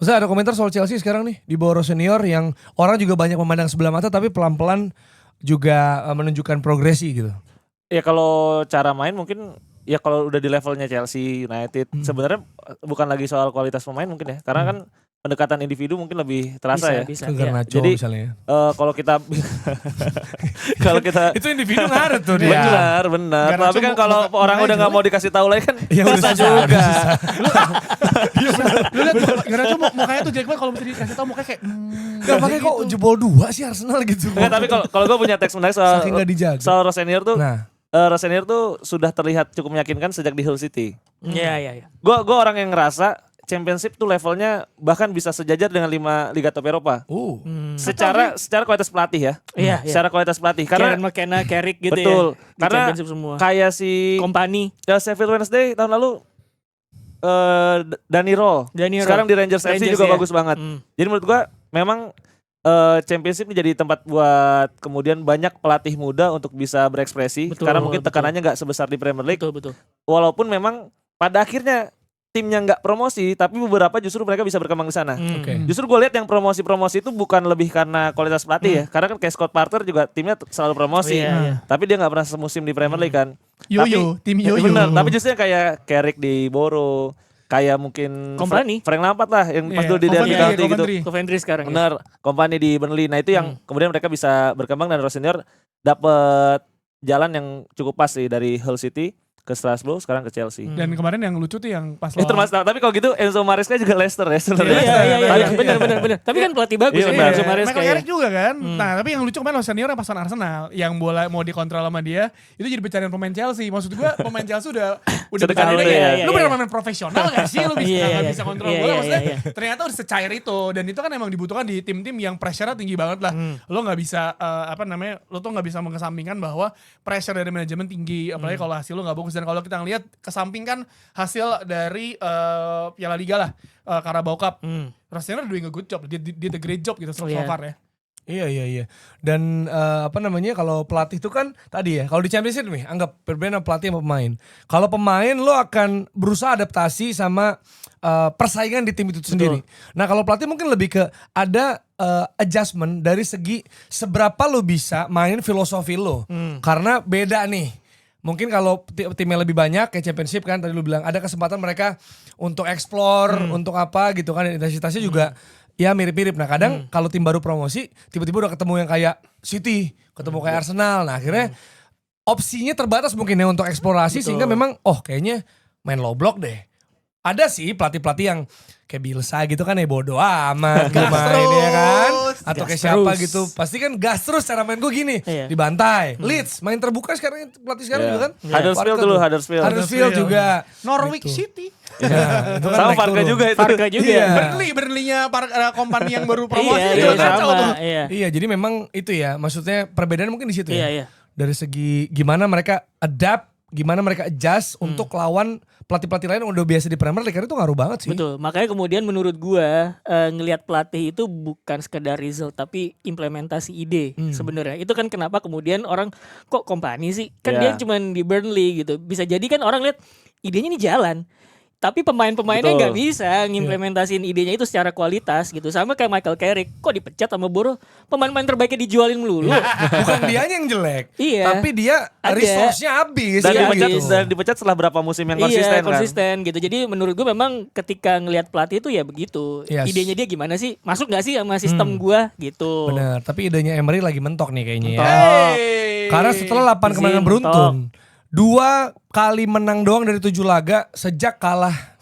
Ustaz ada komentar soal Chelsea sekarang nih di bawah Rosenior yang orang juga banyak memandang sebelah mata tapi pelan-pelan juga menunjukkan progresi gitu. Ya kalau cara main mungkin ya kalau udah di levelnya Chelsea United sebenarnya bukan lagi soal kualitas pemain mungkin ya. Karena kan pendekatan individu mungkin lebih terasa Bisa, Ke Garnacho Jadi, misalnya. Kalau kita Itu individu ngaruh tuh dia. benar. Garnacho Tapi kan kalau orang udah nggak mau dikasih tahu lagi kan Ya udah susah susah juga. Lu lihat Garnacho mukanya tuh jelek banget kalau misalnya dikasih tau mukanya kayak Gak pakai kok jebol 2 sih Arsenal gitu. Nggak, tapi kalau gue punya teks menarik soal Saking gak dijaga. soal Rosenior tuh. Nah. Rosenior tuh sudah terlihat cukup meyakinkan sejak di Hull City. Iya. Gue orang yang ngerasa Championship tuh levelnya bahkan bisa sejajar dengan 5 Liga Top Eropa. Secara kualitas pelatih ya. Iya. Secara kualitas pelatih Karena karena McKenna, Carrick gitu betul. ya. Di Karena Championship semua. kayak si Kompani. Sheffield Wednesday tahun lalu Danny Roll. Sekarang di Rangers FC juga ya. bagus banget. Jadi menurut gua memang Championship ini jadi tempat buat kemudian banyak pelatih muda untuk bisa berekspresi. Karena mungkin tekanannya nggak sebesar di Premier League. Betul. Walaupun memang pada akhirnya timnya nggak promosi, tapi beberapa justru mereka bisa berkembang di sana. Justru gue lihat yang promosi itu bukan lebih karena kualitas pelatih ya, karena kan kayak Scott Parker juga timnya selalu promosi, tapi dia nggak pernah semusim di Premier League kan. tim Yoyo. Bener, tapi justru yang kayak Carrick di Boro, kayak mungkin Kompani. Frank Lampard lah yang pas dulu di Derby County gitu. Coventry sekarang. Bener, Kompani di Burnley. Nah itu yang kemudian mereka bisa berkembang dan Rosenior dapet jalan yang cukup pas sih dari Hull City ke Strasbourg, sekarang ke Chelsea. Dan kemarin yang lucu tuh yang pas Termasuk, tapi kalau gitu Enzo Maresca juga Leicester ya sebenarnya. Iya, benar. Tapi kan pelatih bagus Iya, ya, benar. Enzo Maresca. Michael Ya. Carrick juga kan. Nah, tapi yang lucu kemarin Senior yang pas lawan Arsenal, yang bola mau dikontrol sama dia, itu jadi bercandaan pemain Chelsea. Maksud gua pemain Chelsea udah Sudah bercandaan tahu kayak, ya. lu bener pemain profesional gak sih? Lu bisa bisa kontrol bola. Maksudnya Iya. ternyata udah secair itu, dan itu kan emang dibutuhkan di tim-tim yang pressure-nya tinggi banget lah. Lo nggak bisa lo tuh nggak bisa mengesampingkan bahwa pressure dari manajemen tinggi, apalagi kalau hasil lo nggak bagus. Dan kalau kita ngelihat kesampingkan hasil dari Piala Liga lah, Carabao Cup. Rasanya doing a good job, dia did a great job gitu so far ya. Iya. Dan kalau pelatih itu kan tadi ya, kalau di Championship nih anggap berbeda pelatih sama pemain. Kalau pemain lo akan berusaha adaptasi sama persaingan di tim itu sendiri. Nah kalau pelatih mungkin lebih ke ada adjustment dari segi seberapa lo bisa main filosofi lo. Karena beda nih. Mungkin kalau timnya lebih banyak kayak Championship kan tadi lu bilang ada kesempatan mereka untuk explore, untuk apa gitu kan, intensitasnya juga ya mirip-mirip. Nah kadang kalau tim baru promosi tiba-tiba udah ketemu yang kayak City, ketemu kayak Arsenal. Nah akhirnya opsinya terbatas mungkin ya untuk eksplorasi. Betul. Sehingga memang kayaknya main low block deh. Ada sih pelatih-pelatih yang kayak Bielsa gitu kan bodo amat gue main ya kan. Atau kayak siapa terus. gitu. Pasti kan gas terus cara main gue gini. Iya. Dibantai. Leeds main terbuka sekarang pelatih sekarang juga kan. Huddersfield dulu, Huddersfield. Huddersfield juga. Norwich Gitu. City. Ya, itu kan Sama naik Varga turun. juga itu. Farka juga. Iya. Burnley-nya kompani yang baru promosi Iya, juga iya, kacau sama. tuh. Iya. Iya, jadi memang itu ya. Maksudnya perbedaan mungkin di situ Iya, ya. iya. Dari segi gimana mereka adapt, gimana mereka adjust untuk lawan pelatih-pelatih lain yang udah biasa di Premier League. Karena itu ngaruh banget sih. Betul, makanya kemudian menurut gua ngelihat pelatih itu bukan sekedar result tapi implementasi ide sebenarnya. Itu kan kenapa kemudian orang kok kompani sih? Kan dia Iya. cuman di Burnley gitu. Bisa jadi kan orang lihat idenya ini jalan. Tapi pemain-pemainnya Betul. nggak bisa ngimplementasiin idenya itu secara kualitas gitu. Sama kayak Michael Carrick, kok dipecat sama Boro? Pemain-pemain terbaiknya dijualin melulu. Bukan dianya yang jelek. Iya. Tapi dia Ada. resource-nya habis. Dan Iya, dipecat, gitu. dan dipecat setelah berapa musim yang konsisten Iya, kan. konsisten gitu. Jadi menurut gue memang ketika ngelihat pelatih itu ya begitu. Yes. Idenya dia gimana sih? Masuk gak sih sama sistem gua gitu. Bener, tapi idenya Emery lagi mentok nih kayaknya ya. Hey. Karena setelah 8 kemenangan Izin, beruntun, 2 kali menang doang dari 7 laga sejak kalah.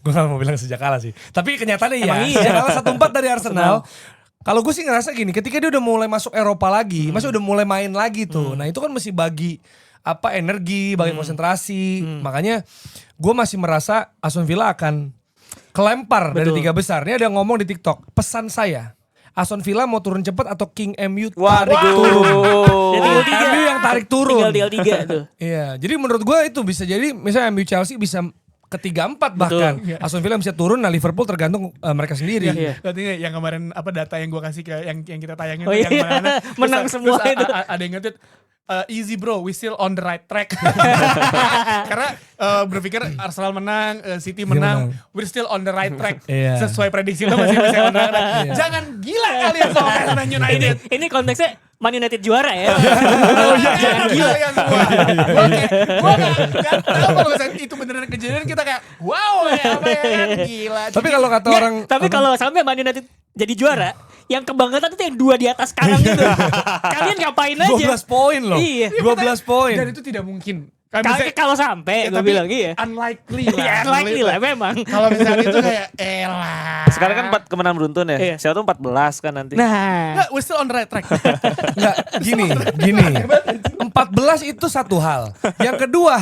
Gue gak mau bilang sejak kalah sih. Tapi kenyataannya Emang ya, iya. sejak kalah 1-4 dari Arsenal. Kalau gue sih ngerasa gini, ketika dia udah mulai masuk Eropa lagi, masih udah mulai main lagi tuh. Nah itu kan mesti bagi energi, bagi konsentrasi. Makanya gue masih merasa Aston Villa akan kelempar dari Betul. 3 besar. Ini ada yang ngomong di TikTok, pesan saya, Aston Villa mau turun cepat atau King MU tarik turun. Ya tinggal 3. MU yang tarik turun. Tinggal 3 tuh. Iya, jadi menurut gue itu bisa jadi misalnya MU Chelsea bisa ketiga 4 bahkan. Aston Villa bisa turun, nah Liverpool tergantung mereka sendiri. Iya. Berarti yang kemarin data yang gue kasih ke yang kita tayangin Oh tuh iya. yang mana Menang semua itu. ada yang nge-tweet easy bro, we still on the right track. Karena berpikir Arsenal menang, City menang, we're still on the right track. Iya. Sesuai prediksi lo masih bisa on the right track. Jangan gila kalian sama Man United. Ini konteksnya Man United juara ya. Jangan gila kalian semua. Gue gak tahu kalau misalnya itu beneran kejadian kita kayak wow ya apa ya kan gila. Tapi kalau kata Nggak, orang tapi kalau sampai Man United jadi juara, yang kebanggaan itu yang 2 di atas kanan gitu. Kalian ngapain aja? 12 poin loh. Iya. 12 poin. Dan itu tidak mungkin. Kan bisa- Kalau sampai Ya, gue tapi bilang iya. unlikely lah. Ya likely lah memang. Kalau misalnya itu kayak elah. Sekarang kan 4 kemenangan beruntun ya. Iya. Siapa tuh 14 kan nanti. Nah, Enggak, we're still on the right track. Enggak, gini. 14 itu satu hal. Yang kedua,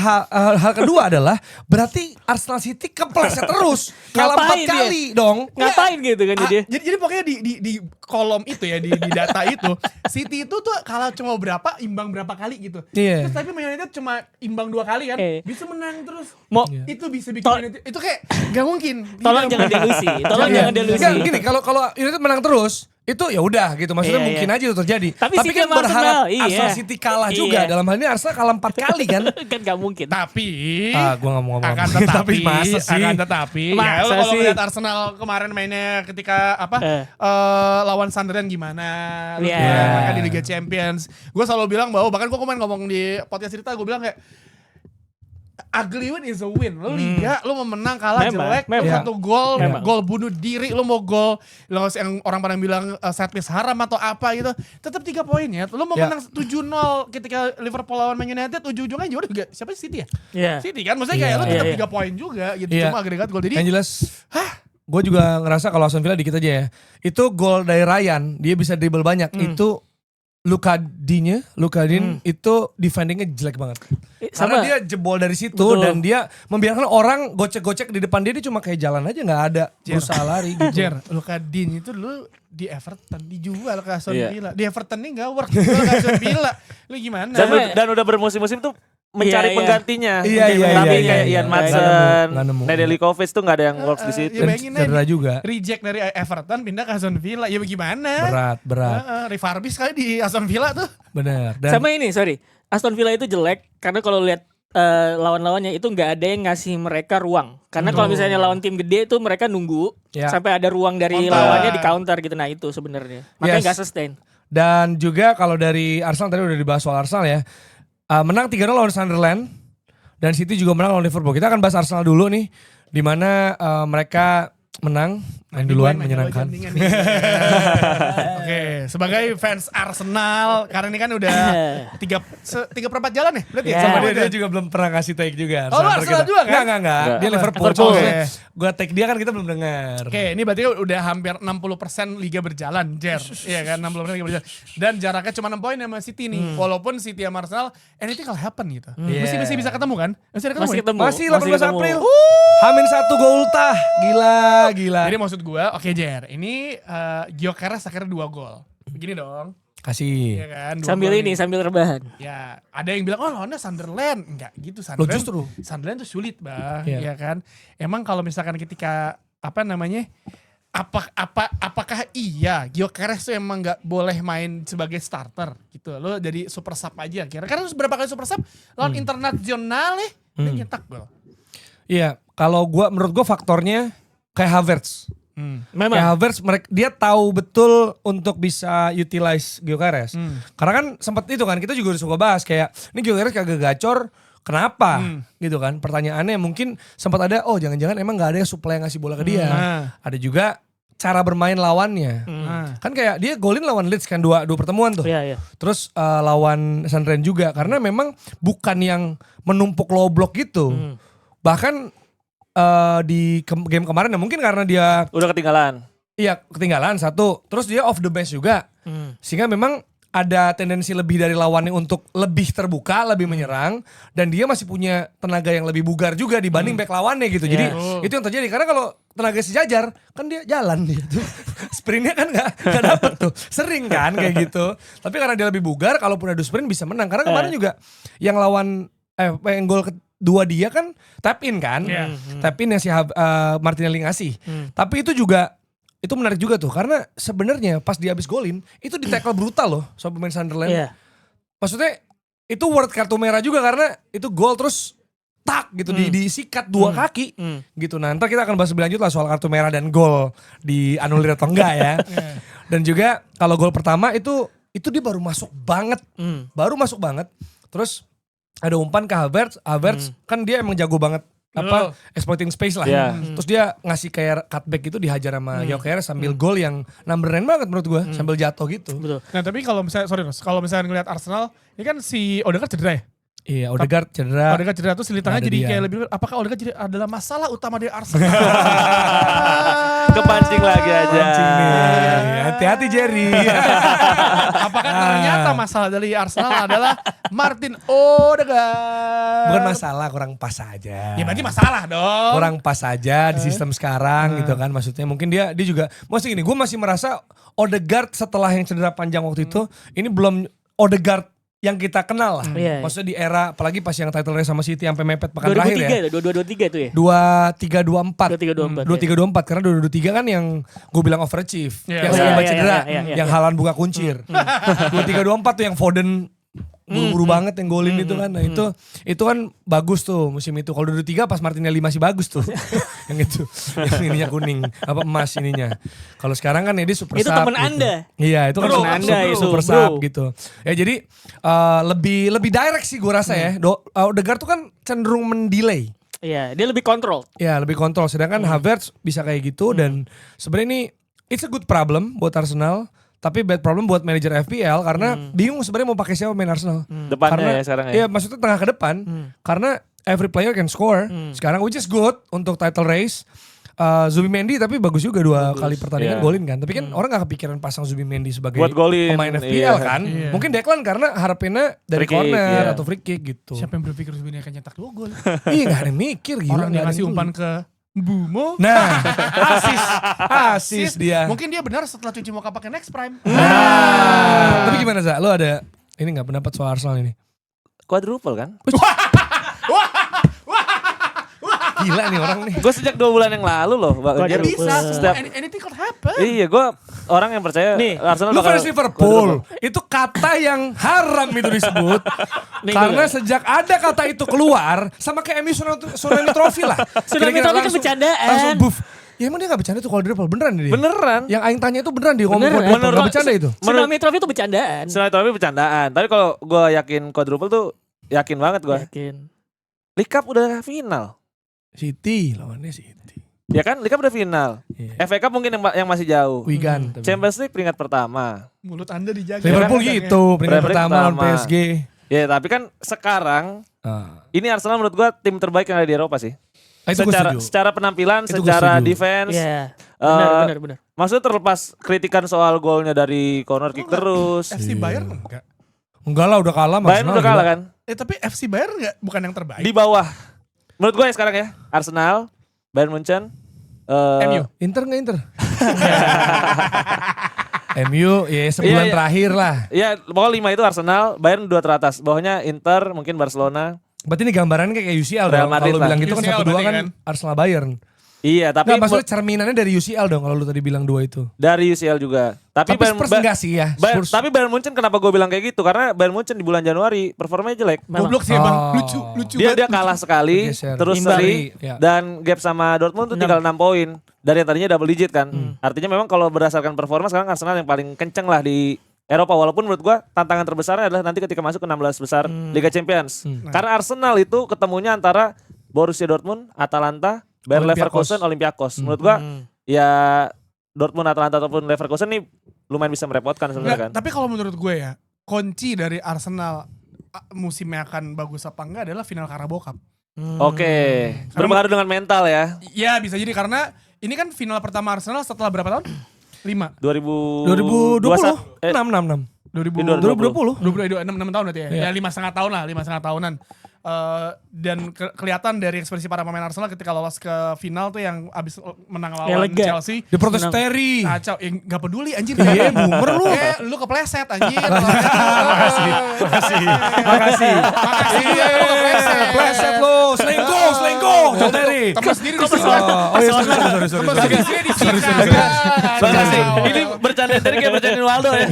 hal kedua adalah berarti Arsenal City kepleset terus. Kalah 4 Ngapain dia? kali dong. ngapain gitu kan jadi? Jadi pokoknya di kolom itu ya di data itu City itu tuh kalau cuma berapa imbang berapa kali gitu. Iya. Terus tapi Man United cuma imbang 2 kali kan. Bisa menang terus. Mau Itu bisa bikin Tol- Man United. Itu kayak gak mungkin. tolong Tidak jangan mungkin. delusi. Tolong Iya. jangan delusi. Enggak, gini, kalau United menang terus, itu ya udah gitu. Maksudnya Iya, mungkin iya. aja itu terjadi. Tapi City kan sama berharap Arsenal, iya. Arsenal City kalah juga. Iya. Dalam hal ini Arsenal kalah 4 kali kan. Kan gak mungkin. Tapi Gua gak mau ngomong. akan tetapi Tapi masa sih? akan tetapi ya Masa lo kalau sih? lihat Arsenal kemarin mainnya ketika lawan Sunderland gimana lu Iya. gimana mereka di Liga Champions. Gue selalu bilang bahwa bahkan gue kemarin ngomong di podcast cerita gue bilang kayak ugly win is a win. Lo liga, lo mau menang kalah Memang, jelek, lo memang. 1 gol, Memang. gol bunuh diri, lo mau gol, lo yang orang pada bilang set piece haram atau apa gitu, tetap 3 poin ya. Lo mau Ya. menang 7-0 ketika Liverpool lawan Man United, ujung-ujungnya juga siapa sih City ya? Iya. City kan, maksudnya kayak Iya. lo tetap Iya, iya. 3 poin juga gitu, Iya. cuma agregat gol. Jadi Yang jelas, gue juga ngerasa kalau Aston Villa dikit aja ya. Itu gol dari Ryan, dia bisa dribble banyak. Itu Luka Din itu defendingnya jelek banget. Karena Sama. dia jebol dari situ Betul. dan dia membiarkan orang gocek-gocek di depan dia cuma kayak jalan aja nggak ada berusaha lari gitu. Jer, Luka Din itu dulu di Everton dijual ke Aston Iya. Villa. Di Everton ini gak work, dijual ke Aston Villa. Lu gimana? Dan udah bermusim-musim tuh mencari Iya, iya. penggantinya. Iya, iya, Tapi iya, kayak iya. Ian Nggak Madsen, nemu. Nedeljkovic tuh nggak ada yang works di situ. Ya, Dan bayangin aja, cedera juga. reject dari Everton pindah ke Aston Villa. Ya bagaimana? Berat. Refurbish kali di Aston Villa tuh. Bener. Dan Sama ini, sorry. Aston Villa itu jelek karena kalau lihat lawan-lawannya itu nggak ada yang ngasih mereka ruang. Karena kalau misalnya lawan tim gede itu mereka nunggu Ya. sampai ada ruang dari Counter. lawannya di counter gitu. Nah itu sebenarnya. Makanya Yes. nggak sustain. Dan juga kalau dari Arsenal tadi udah dibahas soal Arsenal ya. Menang 3-0 lawan Sunderland dan City juga menang lawan Liverpool. Kita akan bahas Arsenal dulu nih, di mana mereka menang Main duluan menyenangkan. Oke, sebagai fans Arsenal, karena ini kan udah 3/4 jalan ya? Berarti Ya. Sama dia juga belum pernah kasih take juga. Oh, lu Arsenal juga kan? Enggak. Dia Liverpool. Liverpool. Gue take dia kan kita belum dengar. Oke, ini berarti udah hampir 60% liga berjalan, Jer. Iya kan, 60% liga berjalan. Dan jaraknya cuma 6 poin sama City nih. Walaupun City sama Arsenal, anything can happen gitu. Mesti bisa ketemu kan? Masih ada ketemu Masih ya? ketemu. Masih 18 ketemu. April. H-1 gol ultah. Gila. Jadi maksud gue, oke Jer, ini Gyökeres akhirnya 2 gol. Begini dong. Kasih. Iya kan? 2 Sambil gol ini, nih. sambil rebahan. Ya, ada yang bilang, oh lawannya Sunderland. Enggak gitu, Loh, Sunderland. justru. Sunderland tuh sulit, Bang. Iya. Iya kan? Emang kalau misalkan ketika, apakah iya Gyökeres tuh emang nggak boleh main sebagai starter gitu? Lo jadi super sub aja. Karena berapa kali super sub lawan internasional dia nyetak gol. Iya, menurut gue faktornya kayak Havertz. Memang. Kayak Havertz, dia tahu betul untuk bisa utilize Gyökeres. Karena kan sempat itu kan, kita juga udah suka bahas kayak, ini Gyökeres kagak gacor, kenapa? Gitu kan, pertanyaannya mungkin sempat ada, oh jangan-jangan emang gak ada yang supply yang ngasih bola ke dia. Ada juga cara bermain lawannya. Kan kayak dia golin lawan Leeds kan, dua pertemuan tuh. Iya. Terus lawan Sunderland juga, karena memang bukan yang menumpuk low block gitu. Bahkan di game kemarin ya mungkin karena dia Udah ketinggalan. iya ketinggalan satu, terus dia off the bench juga, sehingga memang ada tendensi lebih dari lawannya untuk lebih terbuka, lebih menyerang, dan dia masih punya tenaga yang lebih bugar juga dibanding back lawannya gitu. Jadi itu yang terjadi, karena kalau tenaga sejajar kan dia jalan dia tuh sprintnya kan nggak dapet tuh, sering kan kayak gitu. Tapi karena dia lebih bugar, kalaupun adu sprint bisa menang. Karena kemarin juga yang lawan yang gol kedua dia kan tap in kan, tap in yang si Martinelli ngasih. Tapi itu juga itu menarik juga tuh, karena sebenarnya pas dia habis golin itu di tackle brutal loh sama pemain Sunderland. Iya. Maksudnya itu worth kartu merah juga, karena itu gol terus tak gitu disikat 2 kaki gitu. Nah, ntar kita akan bahas lebih lanjut lah soal kartu merah dan gol dianulir atau enggak ya. Dan juga kalau gol pertama itu dia baru masuk banget. Baru masuk banget. Terus ada umpan ke Havertz kan dia emang jago banget exploiting space lah. Terus dia ngasih kayak cutback gitu, dihajar sama Gyökeres sambil gol yang number 9 banget menurut gue, sambil jatuh gitu. Betul. Nah tapi kalau misalnya ngelihat Arsenal, ini kan si Odegaard cedera ya? Iya, Odegaard cedera. Odegaard cedera tuh Silitannya Ada jadi dia. kayak lebih, apakah Odegaard jadi adalah masalah utama di Arsenal? Kepancing lagi aja. Mancing nih. Hati-hati Jerry. Apakah ternyata masalah dari Arsenal adalah Martin Odegaard? Bukan masalah, kurang pas aja. Ya berarti masalah dong. Kurang pas aja di sistem sekarang gitu kan. Maksudnya mungkin dia juga, maksudnya gini, gue masih merasa Odegaard setelah yang cedera panjang waktu itu, ini belum Odegaard yang kita kenal lah. Maksudnya di era, apalagi pas yang title race sama City sampai mepet pekan terakhir ya. 22-23 itu ya? 23-24. 23-24 karena 22-23 kan yang gue bilang overachieve. Yang sering cedera, yang Haaland buka kuncir. 23-24 tuh yang Foden buru-buru banget yang golin itu kan. Nah itu kan bagus tuh musim itu. Kalau 23 pas Martinelli masih bagus tuh. Yang itu, yang ininya kuning, apa emas ininya. Kalau sekarang kan ya dia super Itu sub. temen gitu. Anda. Iya, itu kan Temen Anda itu, super bro. sub gitu. Ya jadi lebih direct sih gue rasa ya. Odegaard tuh kan cenderung mendelay. Iya, dia lebih kontrol. Ya lebih kontrol. Sedangkan Havertz bisa kayak gitu dan sebenarnya ini it's a good problem buat Arsenal. Tapi bad problem buat manajer FPL karena bingung sebenarnya mau pakai siapa main Arsenal. Depannya Karena ya sekarang ya. Iya, maksudnya tengah ke depan. Karena every player can score. Sekarang which is good untuk title race. Zubimendi tapi bagus juga 2 kali pertandingan golin kan. Tapi kan orang gak kepikiran pasang Zubimendi sebagai Buat golin, pemain FPL kan. Mungkin Declan karena harapannya dari Free kick, corner atau free kick gitu. Siapa yang berpikir Zubini akan nyetak 2 gol? Iya gak ada yang mikir gila. Orang nggak yang ada ngasih yang umpan ke Bumo. Nah, asis dia. Mungkin dia benar setelah cuci muka pakai Next Prime. Nah, tapi gimana Za? Lo ada ini nggak pendapat soal Arsenal ini? Quadruple kan? Gila nih orang nih. Gue sejak 2 bulan yang lalu loh. Ya Quadruple. bisa. Setiap- Anything could happen. Iya, gue orang yang percaya Nih, Arsenal Lu fans bakal Liverpool, itu kata yang haram itu disebut. Nih, Karena gue- sejak ada kata itu keluar, sama kayak MU Tsunami Trophy lah. Tsunami Kira-kira Trophy kan langsung- bercandaan. Langsung buff. Ya emang dia gak bercanda tuh quadruple, beneran dia? Beneran. Yang Aing tanya itu beneran dia ngomong Beneran. quadruple, gak bercanda itu? Tsunami Trophy itu bercandaan. Tsunami Trophy bercandaan. Tapi kalau gue yakin quadruple tuh yakin banget gue. Yakin. League Cup udah final. City, lawannya City. Ya kan, Liga udah final. FA Cup mungkin yang masih jauh. Wigan. Champions League peringkat pertama. Mulut Anda dijaga. Liverpool gitu, peringkat pertama lawan PSG. Ya, tapi kan sekarang ini Arsenal menurut gua tim terbaik yang ada di Eropa sih. Secara penampilan, secara defense. Iya. Benar. Maksudnya terlepas kritikan soal golnya dari corner kick terus. FC Bayern enggak? Enggak lah, udah kalah. Bayern udah kalah kan? Tapi FC Bayern bukan yang terbaik. Di bawah. Menurut gue ya sekarang ya. Arsenal, Bayern Munchen, MU. Inter nggak Inter? MU ya sebulan terakhir lah. Iya, pokoknya 5 itu Arsenal, Bayern 2 teratas. Bawahnya Inter, mungkin Barcelona. Berarti ini gambarannya kayak UCL Real dong. Madrid Kalau lah. bilang gitu kan UCL 1-2 kan kan? Arsenal Bayern. Iya, tapi Nggak, maksudnya cerminannya dari UCL dong kalau lu tadi bilang 2 itu. dari UCL juga. Tapi Spurs enggak sih ya. Spurs. Tapi Bayern Munchen kenapa gue bilang kayak gitu? Karena Bayern Munchen di bulan Januari performanya jelek. Goblok sih Bang. Lucu Dia banget. kalah sekali, Bergeser. terus Imbang. seri, Ya. dan gap sama Dortmund tuh tinggal 6 poin. Dari yang tadinya double digit kan. Artinya memang kalau berdasarkan performa sekarang Arsenal yang paling kenceng lah di Eropa. Walaupun menurut gua tantangan terbesarnya adalah nanti ketika masuk ke 16 besar Liga Champions. Karena Arsenal itu ketemunya antara Borussia Dortmund, Atalanta, Bayer Leverkusen, Olympiakos. Menurut gua ya Dortmund, Atalanta ataupun Leverkusen nih lumayan bisa merepotkan sebenarnya kan. Tapi kalau menurut gue ya, kunci dari Arsenal musimnya akan bagus apa enggak adalah final Carabao Cup. Oke. Berpengaruh dengan mental ya. Iya bisa jadi karena ini kan final pertama Arsenal setelah berapa tahun? 5. 2020. 6. 2020. 6 tahun berarti ya. Ya 5,5 tahun lah, 5,5 tahunan. Dan kelihatan dari ekspresi para pemain Arsenal ketika lolos ke final tuh yang abis menang lawan Chelsea. Diprotes Terry. Kacau, gak peduli anjir. Iya, boomer lu. Lu kepleset anjir. Makasih. Iya, lu kepleset. Pleset lu. Selingkuh. John Terry. Temen sendiri di sini. Oh iya, sorry. Temen sendiri di sini. Makasih. Ini bercanda tadi kayak bercandain Waldo ya.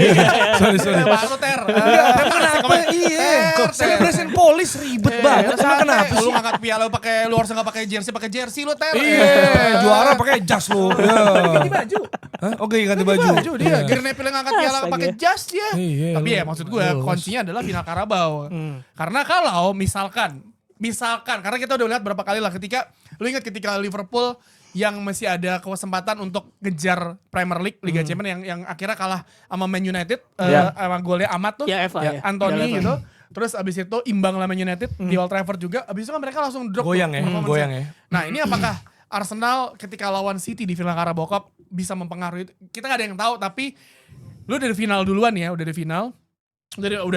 Sorry. Baru Ter. Kenapa? Iya. Celebration polis ribet banget. Emang kenapa Lu sih? ngangkat piala lu pakai lu harus enggak pakai jersey lu Ter. Iya, juara pakai jas lu. Ganti baju. Hah? Oke, ganti baju. Dia Gary Neville ngangkat piala pakai jas dia. Iya, Tapi ya maksud gue kuncinya adalah final Carabao. Karena kalau misalkan karena kita udah lihat berapa kali lah lu ingat ketika Liverpool yang masih ada kesempatan untuk ngejar Premier League Liga Champions yang akhirnya kalah sama Man United sama golnya Amat tuh Ya, Eva, ya. Anthony gitu. Terus abis itu imbang sama Man United di Old Trafford juga. Abis itu kan mereka langsung drop Goyang tuh ya, performance-nya. goyang ya. Nah ini apakah Arsenal ketika lawan City di final Carabao Cup bisa mempengaruhi itu? Kita gak ada yang tahu tapi lu dari final duluan ya, udah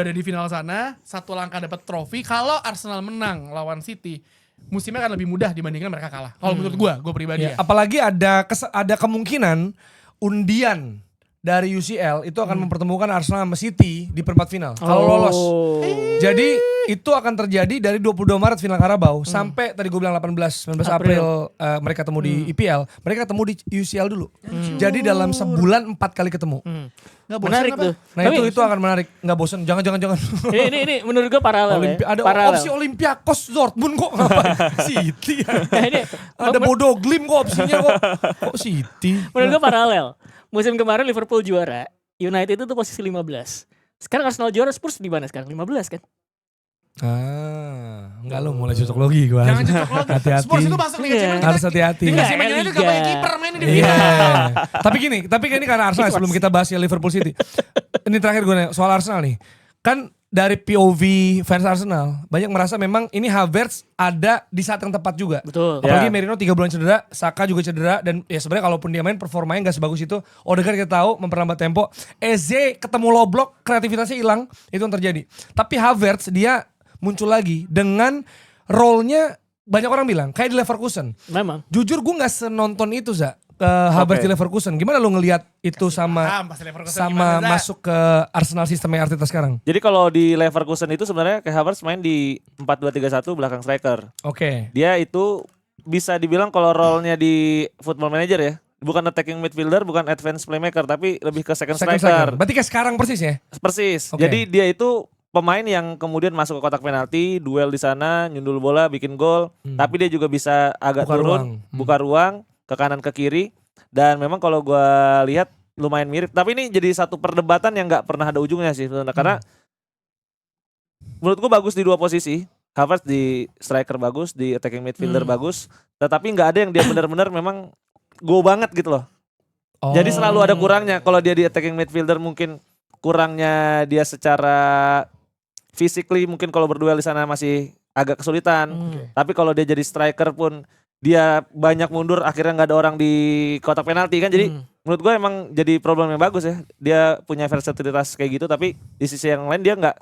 ada di final sana, satu langkah dapat trofi. Kalau Arsenal menang lawan City, musimnya akan lebih mudah dibandingkan mereka kalah. Kalau menurut gue pribadi ya. Apalagi ada kemungkinan undian dari UCL itu akan mempertemukan Arsenal sama City di perempat final. Kalau lolos. Jadi itu akan terjadi dari 22 Maret final Carabao sampai tadi gue bilang 19 April mereka ketemu di IPL. Mereka ketemu di UCL dulu. Jadi dalam sebulan 4 kali ketemu. Menarik tuh. Nah itu akan menarik. Nggak bosan. Jangan. Ini menurut gue paralel ya. Ada Paralel. opsi Olympiakos Dortmund kok ngapain City. Ini Ada Bodo Glimt kok opsinya kok City. menurut gue paralel. Musim kemarin Liverpool juara, United itu posisi 15. Sekarang Arsenal juara, Spurs di mana sekarang? 15 kan? Enggak lu mulai cocok logi gua. Jangan cocok lagi. Hati-hati. Spurs itu masuk Liga Champions. Harus hati-hati. Dikasih Man Iya, United Liga. gak pakai kiper mainnya di Iya. final. Tapi ini karena Arsenal sebelum kita bahas ya Liverpool City. Ini terakhir gue nanya soal Arsenal nih. Kan dari POV fans Arsenal banyak merasa memang ini Havertz ada di saat yang tepat juga. Betul. Apalagi Ya. Merino 3 bulan cedera, Saka juga cedera dan ya sebenarnya kalaupun dia main performanya gak sebagus itu. Odegaard kita tahu memperlambat tempo. Eze ketemu low block, kreativitasnya hilang, itu yang terjadi. Tapi Havertz dia muncul lagi dengan role-nya banyak orang bilang kayak di Leverkusen. Memang. Jujur gue gak senonton itu Za. Havertz Oke. di Leverkusen. Gimana lu ngelihat itu sama Pas Leverkusen sama gimana, Za? masuk ke Arsenal sistemnya Arteta sekarang? Jadi kalau di Leverkusen itu sebenarnya kayak Havertz main di 4-2-3-1 belakang striker. Oke. Dia itu bisa dibilang kalau role-nya di Football Manager ya, bukan attacking midfielder, bukan advanced playmaker, tapi lebih ke second striker. Berarti kayak sekarang persis ya? Persis. Oke. Jadi dia itu pemain yang kemudian masuk ke kotak penalti, duel di sana, nyundul bola, bikin gol, tapi dia juga bisa agak Buka turun, ruang. buka ruang ke kanan ke kiri. Dan memang kalau gua lihat lumayan mirip. Tapi ini jadi satu perdebatan yang nggak pernah ada ujungnya sih sebenarnya. Karena menurut gua bagus di dua posisi. Havertz di striker bagus, di attacking midfielder bagus, tetapi nggak ada yang dia benar-benar memang go banget gitu loh. Jadi selalu ada kurangnya. Kalau dia di attacking midfielder mungkin kurangnya dia secara physically, mungkin kalau berduel di sana masih agak kesulitan. Tapi kalau dia jadi striker pun dia banyak mundur, akhirnya nggak ada orang di kotak penalti kan. Jadi menurut gue emang jadi problem yang bagus ya. Dia punya versatilitas kayak gitu, tapi di sisi yang lain dia nggak